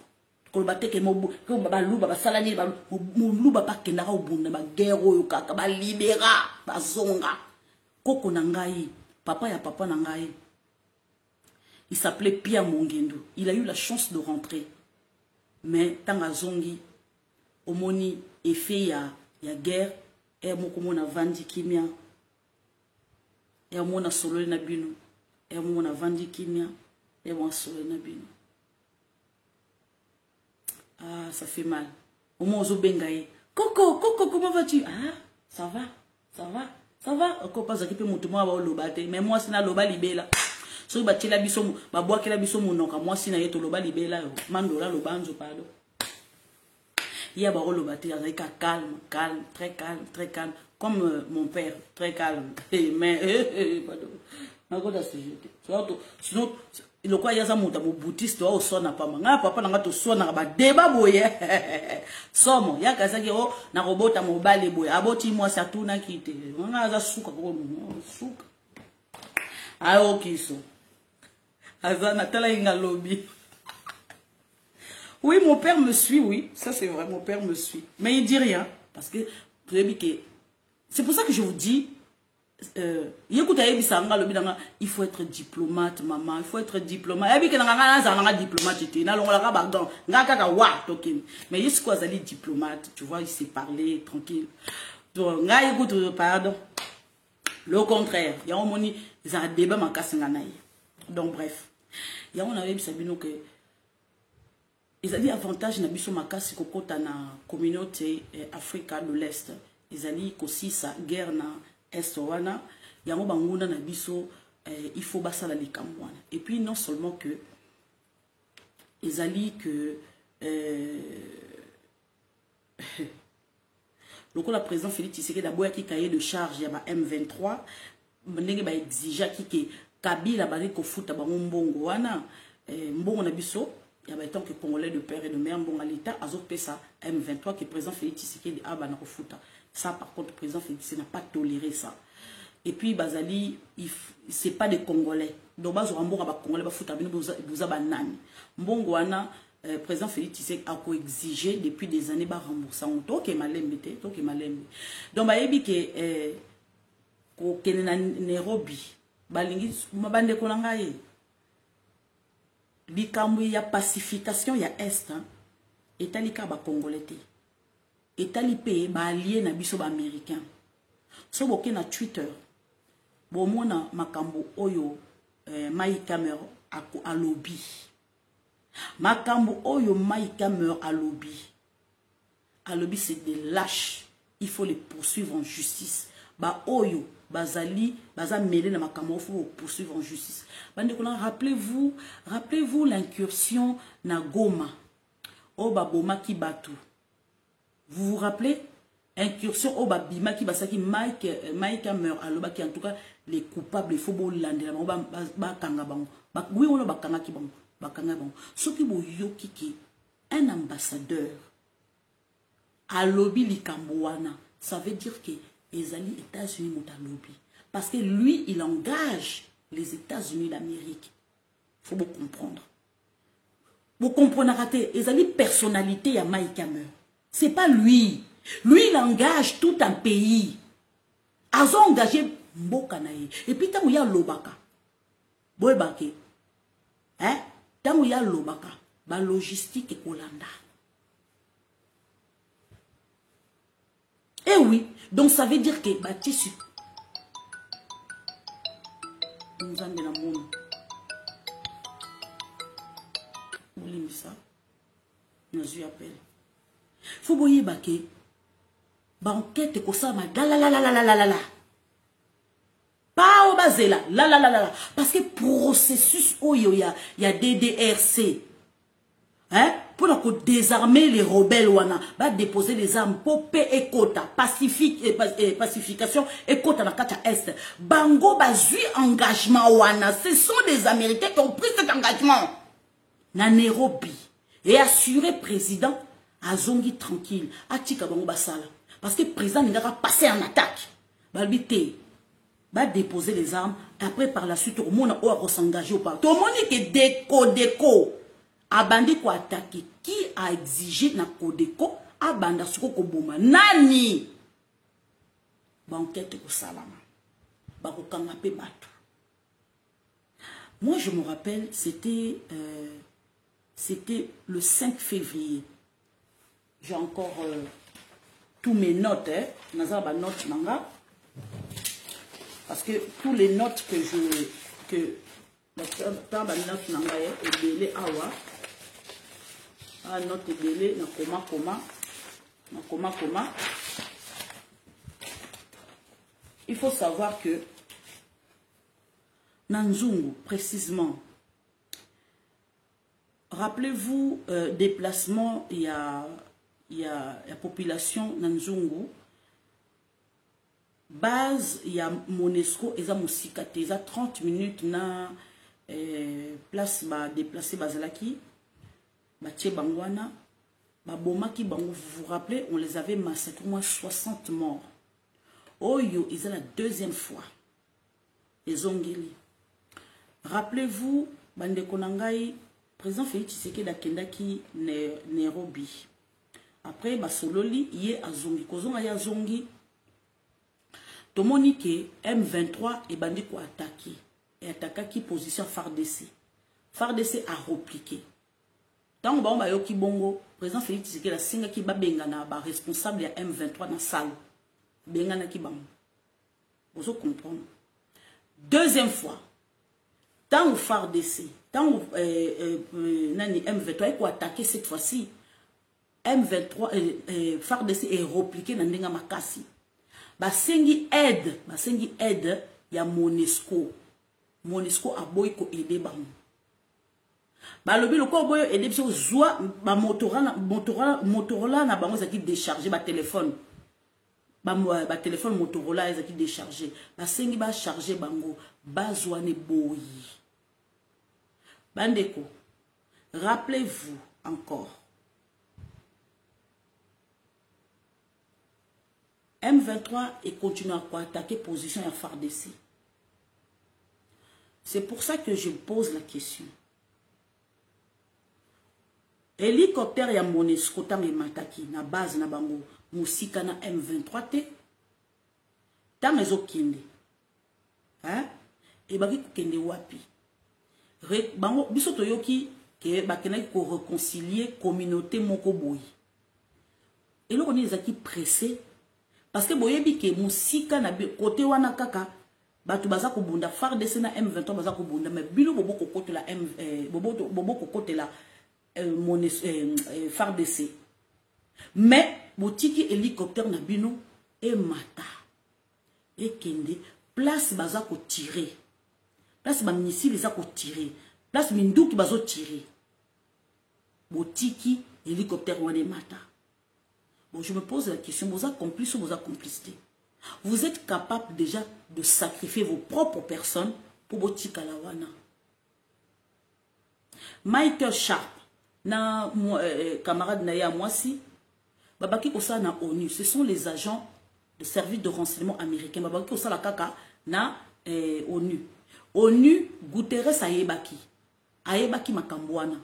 ko ba teke mo ko ba luba ba salani ba luba ba kenda ka obunda ba guerre oyo kaka ba libéra ba zonga koko na ngai papa ya papa na ngai il s'appelait Pierre Mongendu. Il a eu la chance de rentrer mais tanga zongi omoni effet ya guerre e moko mona vandi kimia e mona solo na bino e mona vandi kimia. Et moi, ah, ça fait mal. Au moins, on bengaye. Coco, comment vas-tu? Ah, ça va. Encore pas ça qui peut monter moi avoir le bâté. Mais moi, c'est na loba libela. So ba tela biso, ba boa kela biso monoka. Moi, c'est na yeto loba libela. Mandola loba nzo pardon. Il y a ba le bâté, il calme, très calme. Comme mon père, très calme. Mais pardon. Sinon, le quoi yaza muta mo boutiste o sona pa manga papa nanga to sona ba débat boye somo ya kasaki o na robota mo bale boye aboti moi sa tuna kite nga za suka ko suka ayo kiso azana tala inga lobby. Oui, mon père me suit, oui, ça c'est vrai, mon père me suit, mais il dit rien parce que c'est pour ça que je vous dis il faut être diplomate, maman. Il faut être diplomate. Mais il faut être diplomate. Tu vois, il s'est parlé tranquille. Donc, pardon. Le contraire. Il y a un débat. Donc, bref. Il y a un que ils ont dit avantage na biso makasi kokota na communauté Afrique de l'Est. Ils ont dit aussi sa guerre na Est-Wana, yango banguna na biso, il faut basala les kamwana. Et puis non seulement que ils allaient que le coup la président Félix Tshisekedi d'abord qui cahier de charge ya ba M23 ndenge ba exige ki Kabila ba ko futa ba mbongo wana mbongo na biso ya ba tant que congolais de père et de mère mbongo à l'état azot pesa M23 qui président Félix Tshisekedi aba na ko futa. Ça, par contre, le président Félix n'a pas toléré ça. Et puis, Bazali, ce n'est pas des Congolais. Donc, Bazali, Congolais, le président Félix Tshisekedi a exigé depuis des années de rembourser. Donc, il donc, il y a Nairobi, il y a pacification, il y a Est, et il y a Congolais. etalipe ba allié na biso ba américain. So boke na Twitter. Bomona makambo oyo Mike Cameron a lobby. Makambo oyo Mike Cameron a lobby. A lobby c'est des lâches. Il faut les poursuivre en justice. Ba oyo bazali baza mêlé na makambo, il faut poursuivre en justice. Rappelez-vous l'incursion na Goma. O baboma ki batu. Vous vous rappelez? Incursion au babima qui basaki Mike Cameron aloba qui en tout cas les coupables il faut bolande la ba kanga bango. Oui on ba kanga ki bango. Ba kanga bango. Ce qui bo yoki ki un ambassadeur à lobby likambouana, ça veut dire que les alliés États-Unis mont à lobby parce que lui il engage les États-Unis d'Amérique. Faut vous comprendre. Vous comprenez raté les alliés personnalité à Mike Cameron. C'est pas lui. Lui, il engage tout un pays. Ils ont engagé Mbokanaye. Et puis, tant qu'il y a l'obaka, Boébake, hein? Tant qu'il y a l'obaka, la logistique est Kolanda. Eh oui, donc ça veut dire que, bah, tissu. Nous avons de la monde. Oubliez ça. Nous avons appelé. Faut boyer baké. Banquette ko ça ma la pas au basé là la parce que processus où il y a DDRC hein pour désarmer les rebelles wana va déposer les armes pour paix et quota pacification et quota na kata est bango bazui engagement wana ce sont des Américains qui ont pris cet engagement na Nairobi et assuré président azongi tranquille atika bango basala. Parce que le président n'a pas passé en attaque. Balbité va déposer les armes. Après, par la suite, au monde va s'engager au pas. Tout le monde est déco. Abandi ko attaquer. Qui a exigé na Kodeko? Abanda suko koboma. Nani? Banquette ko salama. Bako kangape batu. Moi, je me rappelle, c'était le 5 février. J'ai encore... tous mes notes, hein, notes manga, parce que tous les notes que dans ma note manga est belé awa, ah note est belé na koma. Il faut savoir que Nanzungu précisément, rappelez-vous déplacement il y a la population Nanzungu base il y a Monesco et ça Moussikate il y a 30 minutes na place ba déplacer bazalaki ba tie bangwana ba bomaki bango. Vous vous rappelez, on les avait massacrés, moins 60 morts. Oyo ils ont la deuxième fois les ongeli. Rappelez-vous bande konangai président Félix Tshisekedi akendaki Nairobi. Après, Basololi, il y a Azongi. Kozonga ya Azongi. Tomoni ke M23 et bandi ko attaqué. Et attaqué qui position FARDC. FARDC a repliqué. Tant que ba yoki bongo, président Félix Tshisekedi la singa ki ba bengana ba responsable ya M23 na salle. Bengana ki bang. Vous comprenez. Deuxième fois. Tant que FARDC, tant que nani M23 ko attaqué cette fois-ci. M23 FARDC est repliqué dans Nenga Makasi. Basengi aide ya Monesco. Monesco a boy ko aider bango. Ba lobi le ko boy aider biso zoa ba Motorola na bango zaki décharger ba téléphone. Ba téléphone Motorola ezaki décharger. Basengi ba charger bango bazwa ne boy. Bandeko. Rappelez-vous encore. M23 et continue à attaquer position à FARDC. C'est pour ça que je pose la question. Hélicoptère ya Monesco tant et mataki na base na bango musika na M23 te tant ezokinde. Hein? Et baki kende wapi? Bango biso toyoki ke bakena ko réconcilier communauté moko boyi. Et là, on est qui pressé. Parce que boyebi ke musika na côté wana kaka batu baza ko bunda FARDC na M23 baza ko bunda mais bilo bobo ko côté la bobo ko côté la FARDC. Mais botiki hélicoptère na bino et mata et kende place baza ko tirer. Place ba missile za ko tirer. Place minduki bazo tirer. Botiki hélicoptère wana mata. Bon, je me pose la question, vous êtes complice ou vous êtes complicité? Vous êtes capable déjà de sacrifier vos propres personnes pour votre kalawana. Michael Sharp, na camarade Naya Mwasi, babaki kosa na ONU, ce sont les agents de service de renseignement américain. Babaki kosa la kaka na ONU. ONU, Guterres ayebaki makambwana.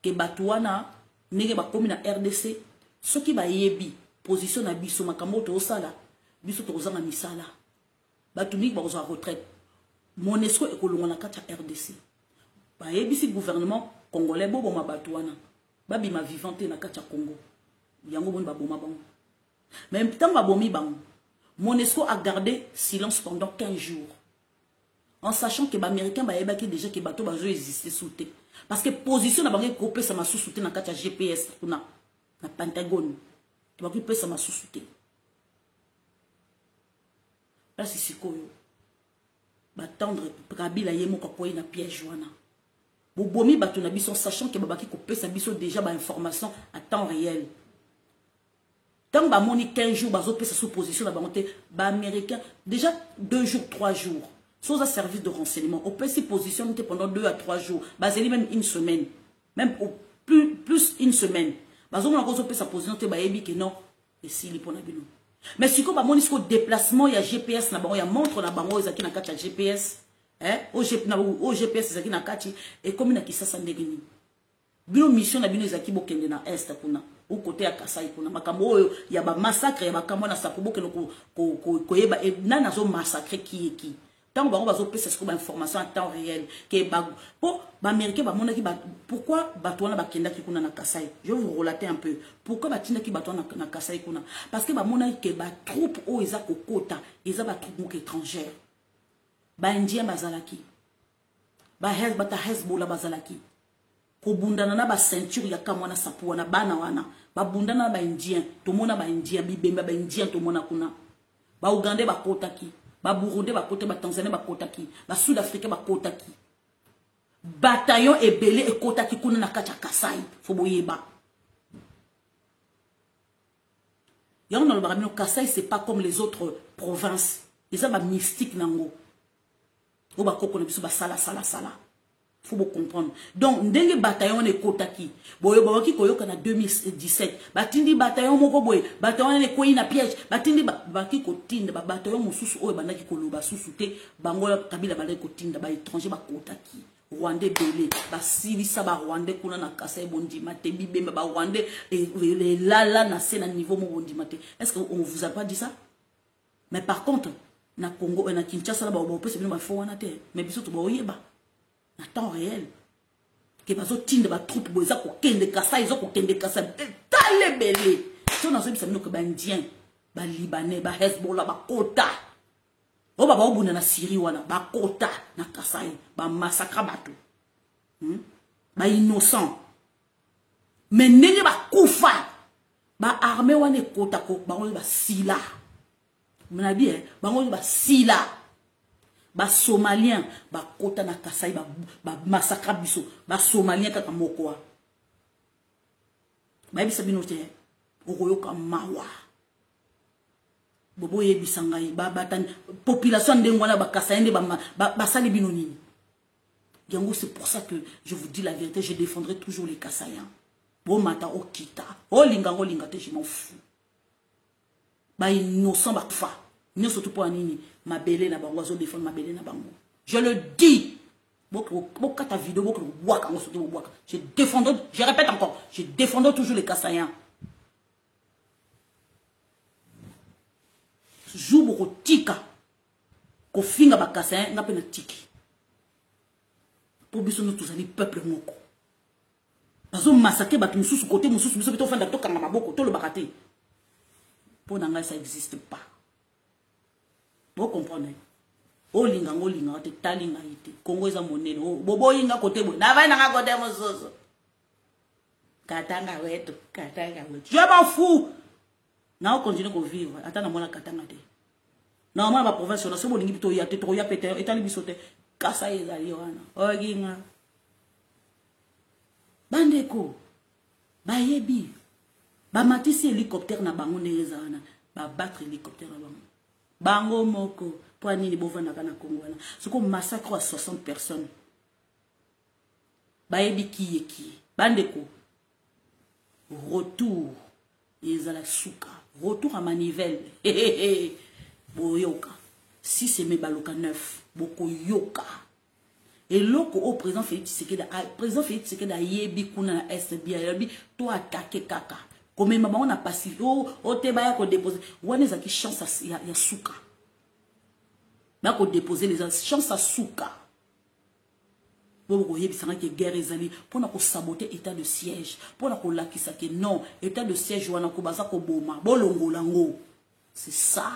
Ke batuana, nege bakomi na RDC, ce qui va yebi, position na biso, makambo to osala, biso to ozanga misala. Batunik ba oza retraite. Monesco e kolonga na kata RDC. Ba yebi si gouvernement congolais bo boma batuana. Babi ma vivante na kata Congo. Yango boni ba boma bango. Même temps ba bomi bango. Monesco a gardé silence pendant 15 jours. En sachant que les Américains ba yeba ki déjà que bateau ba zo exister sous terre. Parce que position na bango copé ça m'a sous-souté na kata GPS kuna. Na Pentagone. Tu vas couper ça m'a sous-souté. Là c'est ce qu'on va attendre Kabila yemo kapoye na piège wana. Bobomi batu na biso sachant que babaki couper sa biso déjà ba information à temps réel. Tant ba moni 15 jours bazo pesa sous position na bangote ba américain déjà 2 jours 3 jours. Sans un service de renseignement, on peut s'y positionner pendant 2 à 3 jours, basé même une semaine, même plus une semaine. Bazo on a sa position te ba yebi que non et si li pona bino. Mais si ko ba moni ko déplacement il y a GPS na bango ya montre na bango ezaki na kati ya GPS au GPS ezaki na kati et comme na kisasa ndegeni. Bino mission na bino ezaki bokende na est kuna au côté ya Kasai kuna makambo oyo ya ba massacre ya bakambo na sapobo ke ko yeba et na nazo massacre qui tant que bazo pesa ce ba information en temps réel que ba po ba américain ba monaki ba pourquoi batwana ba kenda ki kuna na Kasai. Je vais vous relater un peu pourquoi batinda ki batwana na Kasai kuna parce que ba monaki ke ba troupe o eza kokota eza ba troupe étrangère ba indien bazalaki ba Hezbollah bazalaki ko bundana na ba ceinture ya kamwana sapu na bana wana ba bundana ba indien to mona ba indien bibemba ba indien to mona kuna ba Ugandais ba kotaki ba Burundi ba kote ba Tanzanie ba kotaki ba Sud-Africain ba kotaki bataillon ebele e kotaki kuna na kacha Kasai fo boyeba yango na loba Kasai c'est pas comme les autres provinces ils ont ba mystique nango o ba kokona biso ba sala faut vous comprendre. Donc, ndenge bataillon ne kotaki. Boyo bawaki koyoka na 2017. Batindi bataillon moko boye. Bataillon ne koyi na piège. Batindi baki kotinda ba bataillon mususu oyo bandaki koloba susuté. Bangola Kabila bandaki kotinda ba étranger ba kotaki. Rwandais belé. Ba silisa ba Rwandais kuna na Kasai bondima te bibemba ba Rwandais et lala na sena niveau mo bondima te. Est-ce qu'on vous a pas dit ça? Mais par contre, na Congo et na Kinshasa la ba opese bino ba fo wana te. Mais biso to ba oyeba. En temps réel que bazo tinde ba troupe boza ko kende Kasai zo ko kende Kasai tale belé so na so bisa mino ko ba indien ba libanais ba Hezbollah ba kota o baba obuna na Syrie wana ba kota na Kasai ba massacre bato ba innocent mais ndenge ba kufa ba armée wana kota ko ba ba sila mona bien ba ba sila ba Somalien ba kota na Kasai ba massacre biso ba Somalien kaka mokoa ba bisa binote okoyoka mawa bobo yebisa ngai ba batan population ndengwana ba Kasai nde ba sali bino nini yango. C'est pour ça que je vous dis la vérité, je défendrai toujours les Kasaïens. Bon mata okita o lingango lingate je m'en fous ba innocent ba kufa ni surtout pour nini mabele na bango zo défendre mabele na bango. Je le dis. Boka ta vidéo boka waka ngo surtout waka. Je répète encore, je défends toujours les Kasaïens. Jour boko tika ko finga ba Kasaïen ngape na tiki. Pour biso nous tous ali peuple moko. Bazo massacrer ba mususu côté mususu biso bito fanda to kanga maboko to le bakate. Pour n'anga, ça n'existe pas. Vous comprenez? O linga te talinga ite. Congo est monnaie. Bobo inga côté bo. Na va na côté mozozo. Katanga wetu. Je m'en fous. Na on continue à vivre. Attends na mona katanga te. Normalement ma province on a ce bon lingi to ya te to ya pété etali bisote. Kasa ezali wana. Oginga. Bandeko. Bayebi. Ba matisi hélicoptère na bango neza wana. Ba battre hélicoptère na bango. Bango moko. Pour nini bovana kana Congo wana. Ce qu'on massacre à 60 personnes. Bayebi qui. Bandeko. Retour. Ezala suka. Retour à Manivelle. Boyoka. Si c'est mes baloka 9. Boko yoka. Et loko au président Félix Tshisekedi. Président Félix Tshisekedi a yebi kuna na SBI. Yebi to attaqué kaka. Comme maman on a passé. O te baya ko déposer. Wane zaki chance ya suka. Ba ko déposer les chances à souka. Pour que guerre ezali pour ko saboter état de siège pour ko lakisa que non état de siège wana ko baza ko boma bolongo lango c'est ça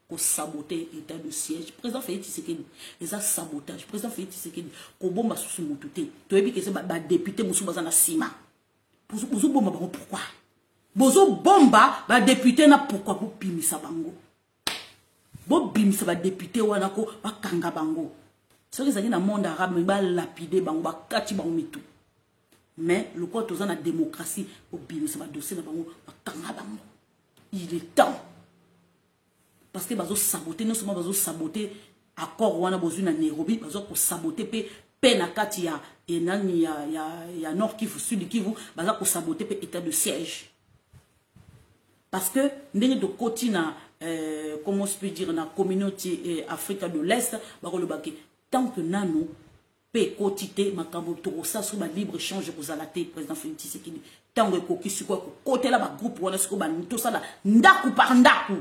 ko saboter état de siège président Félix Tshisekedi eza sabotage président Félix Tshisekedi ko bomba susu mututé to yebi que c'est ba député musu baza na sima bozo bomba bango pourquoi bozo bomba ba député na pourquoi bo bimisa bango bo bimisa ba député wana ko bakanga bango. Ce qui est dans le monde arabe, il a lapidé, il a kati bango mitou. Mais le quoi tous en la démocratie, au bien ça va dossier na bango, il est temps. Parce que bazo saboter, non seulement bazo saboter accord wana bozu na Nairobi, bazo ko saboter pe na kati ya enani ya Nord Kivu, Sud Kivu, bazo ko saboter pe état de siège. Parce que ndenge de côté na comment je peux dire na communauté Afrique de l'Est, bako le baki tant que nano pe quotité makambo to ça sur ba libre échange pour zalaté président Félix Tshisekedi tant que koki sur quoi côté là ba groupe wana sur ba to ça là ndaku par ndaku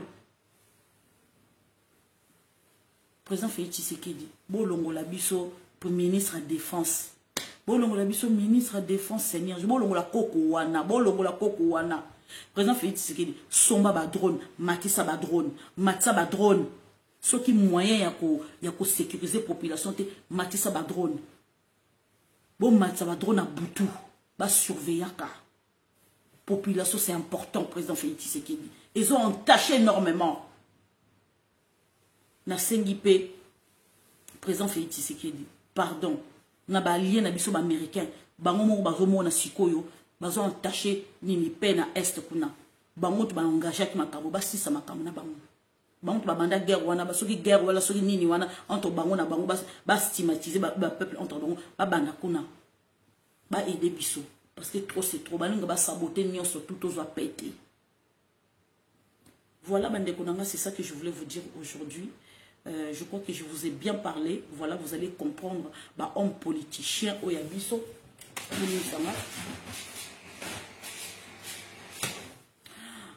président Félix Tshisekedi bolongo la biso premier ministre à défense bolongo la biso ministre à défense seigneur bolongo la koko wana président Félix Tshisekedi somba ba drone matisa ba drone matsa ba drone ce qui moyen ya ko sécuriser population te matisa ba drone bon matisa ba drone à butu ba surveiller ka population c'est important président Félix Tshisekedi ils ont entaché énormément na sengipe président Félix Tshisekedi pardon na ba allié na biso ba américain bango mo bazomo na sikoyo bazo entaché nini pe na est kuna bango to ba engagé ki makabo ba sisa makamo na bango bango to ba banda guerre wana ba soki guerre wala soki nini wana entre bango na bango ba stigmatiser ba peuple entre bango ba banda kuna ba aider biso parce que trop c'est trop balinga ba saboter nyonso tout aux péter. Voilà bande konanga, c'est ça que je voulais vous dire aujourd'hui. Je crois que je vous ai bien parlé. Voilà, vous allez comprendre ba homme politicien oya biso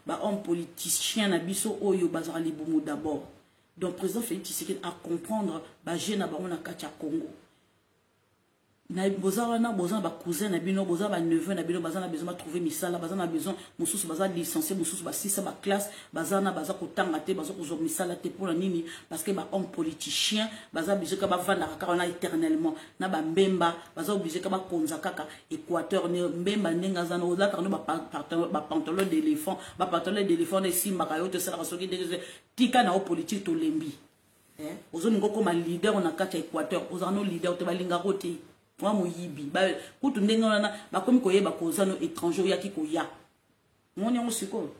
ba homme politicien na biso oyo bazara libumu d'abord. Donc président Félix Tshisekedi à comprendre ba jeune ba on a katia Congo. Na bozana ba cousin na bino bozana ba neveu na bino bazana besoin de trouver misala bazana besoin mususu bazana licencié mususu ba sisa ba classe bazana baza ko tanga te baza ko zo misala te pour nini parce que ba homme politicien bazana obligé ka ba vanda ka na éternellement na ba mbemba bazana obligé ka ba konza kaka Équateur ne mbemba nenga zana oza ka no ba pantalon d'éléphant de simba ka yote sala basoki de tika na o politique to lembi ozo ngo comme leader on a kata Équateur ozano leader te balinga roté moi moyibi ba kutu ndenga wana ba komi koyeba kozano étranger yaki koya mon yango siko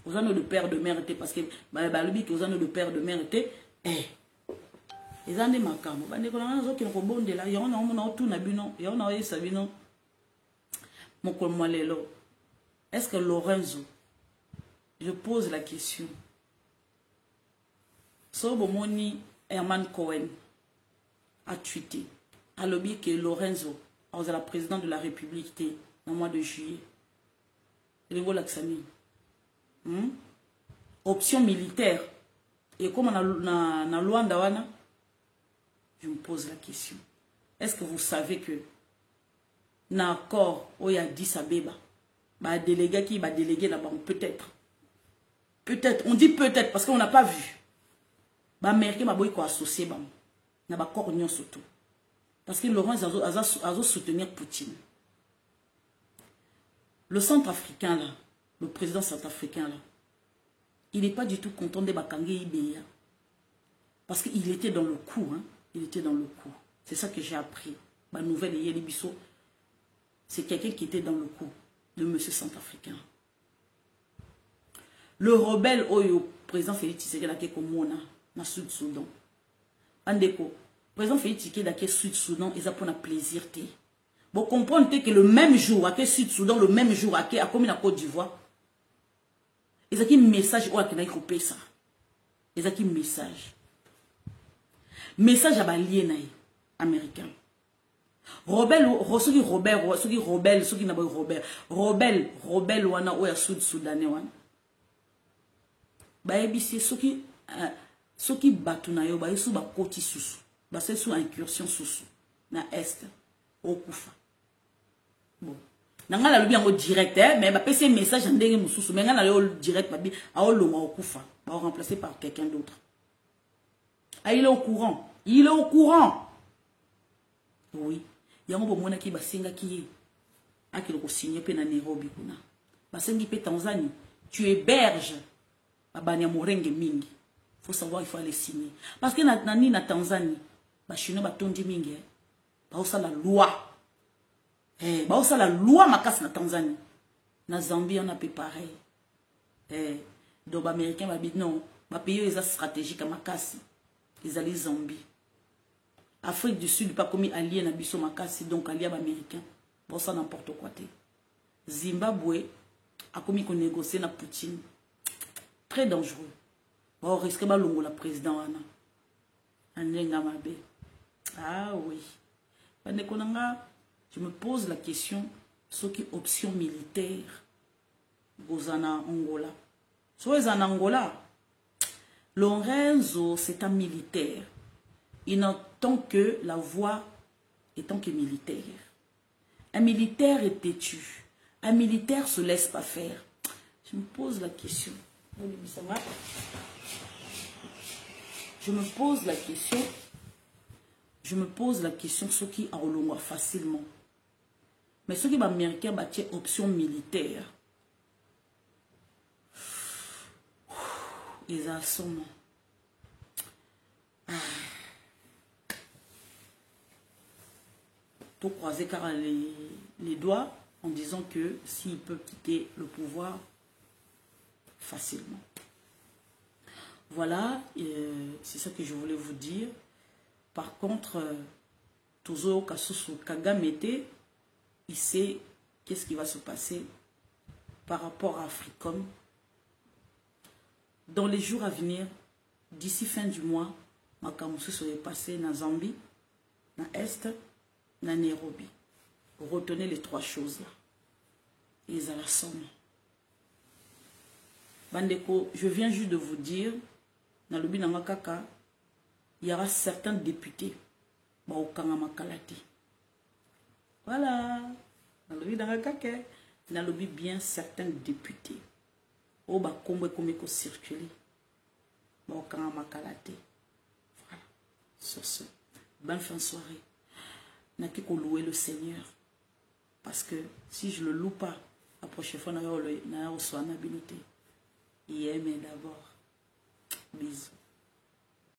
ozano de père de mère te parce que ba lobi que ozano de père de mère te ezande makambo ba ndeko na zo ki ko bondela yo na mo na tout na bino yo na yesa bino moko mwalelo. Est-ce que Lorenzo, je pose la question, Sobo Moni Herman Cohen a tweeté à l'objet que Lorenzo, la président de la République, dans le mois de juillet. Option militaire. Et comme on a Luanda wana, je me pose la question. Est-ce que vous savez que dans l'accord où il y a 10 à Beba, bah délégué qui va déléguer là-bas, peut-être. Peut-être, on dit peut-être parce qu'on n'a pas vu. Les Américains sont associés à la cornion surtout. Parce que Laurent a soutenir Poutine. Le centrafricain là, le président centrafricain là, il n'est pas du tout content de Bakangé Ibéa. Parce qu'il était dans le coup. Hein? Il était dans le coup. C'est ça que j'ai appris. Ma nouvelle Yéli Bisso, c'est quelqu'un qui était dans le coup de monsieur centrafricain. Le rebelle au président Félix Tshisekedi comme Mona na Sud-Soudan. Andeko, président Félix Tshisekedi Sud-Soudan, ils ont pour un plaisir. Vous comprenez que le même jour, à Sud-Soudan, le même jour, à comme la Côte d'Ivoire, ils ont un message où ils ont coupé ça. Ils ont un message. Message à l'allié américain. Rebelle, ceux qui rebelle, ceux qui n'ont pas rebelle, wana ou ya Sud-Soudanais wana. Ba ebisi ceux qui battu na yo, ba yesu ba koti susu, ba c'est sous incursion susu na est au Koufa. Bon. Nanga la lobi en direct, mais ba pese message en ndenge mususu, mais ngana le direct ba bi a o longa au Koufa, ba remplacé par quelqu'un d'autre. Ah, il est au courant. Il est au courant. Oui. Il y a un moment qui va signer qui est signé pe na Nairobi kuna. Ba sengi pe Tanzanie. Tu héberges Babania Morenge mingi. Faut savoir il faut aller signer. Parce que na Tanzanie, ba chinois ba tondi mingi. Ba osa la loi. Ba osa la loi makasi na Tanzanie. Na Zambie on a fait pareil. Donc américain va dire non, ba pays les stratégiques à makasi. Ils allaient Zambie. Afrique du Sud pas commis allié na biso makasi donc allié américain. Bon ça n'importe quoi té. Zimbabwe a commis qu'on négocier na Poutine. Très dangereux. On risque pas longo la président ana. Anenga mabe. Ah oui. Je me pose la question ce qui est option militaire Gozana Angola. Soit en Angola. Lorenzo, c'est un militaire. Il n'entend que la voix étant que militaire. Un militaire est têtu. Un militaire se laisse pas faire. Je me pose la question. Je me pose la question ce qui a au facilement. Mais ce qui est américain, c'est option militaire. Ils ont son nom. Tout croiser car les doigts en disant que s'ils peuvent quitter le pouvoir facilement. Voilà, c'est ça que je voulais vous dire. Par contre, Tozo Kasusu Kagamete, il sait qu'est-ce qui va se passer par rapport à Africom. Dans les jours à venir, d'ici fin du mois, Makamusu serait passé dans Zambie, dans Est, dans Nairobi. Retenez les trois choses là. Ils ont la somme. Bandeko, je viens juste de vous dire, dans le Binangakaka, il y aura certains députés. Voilà. Dans le Binangakaka, dans le bien certains députés. Oh, bah, comme circuler. Voilà. Sur ce, bonne fin de soirée. N'a qu'à louer le Seigneur. Parce que si je ne le loue pas, la prochaine fois, je vais reçoit la binoté. Il aime d'abord. Bisous.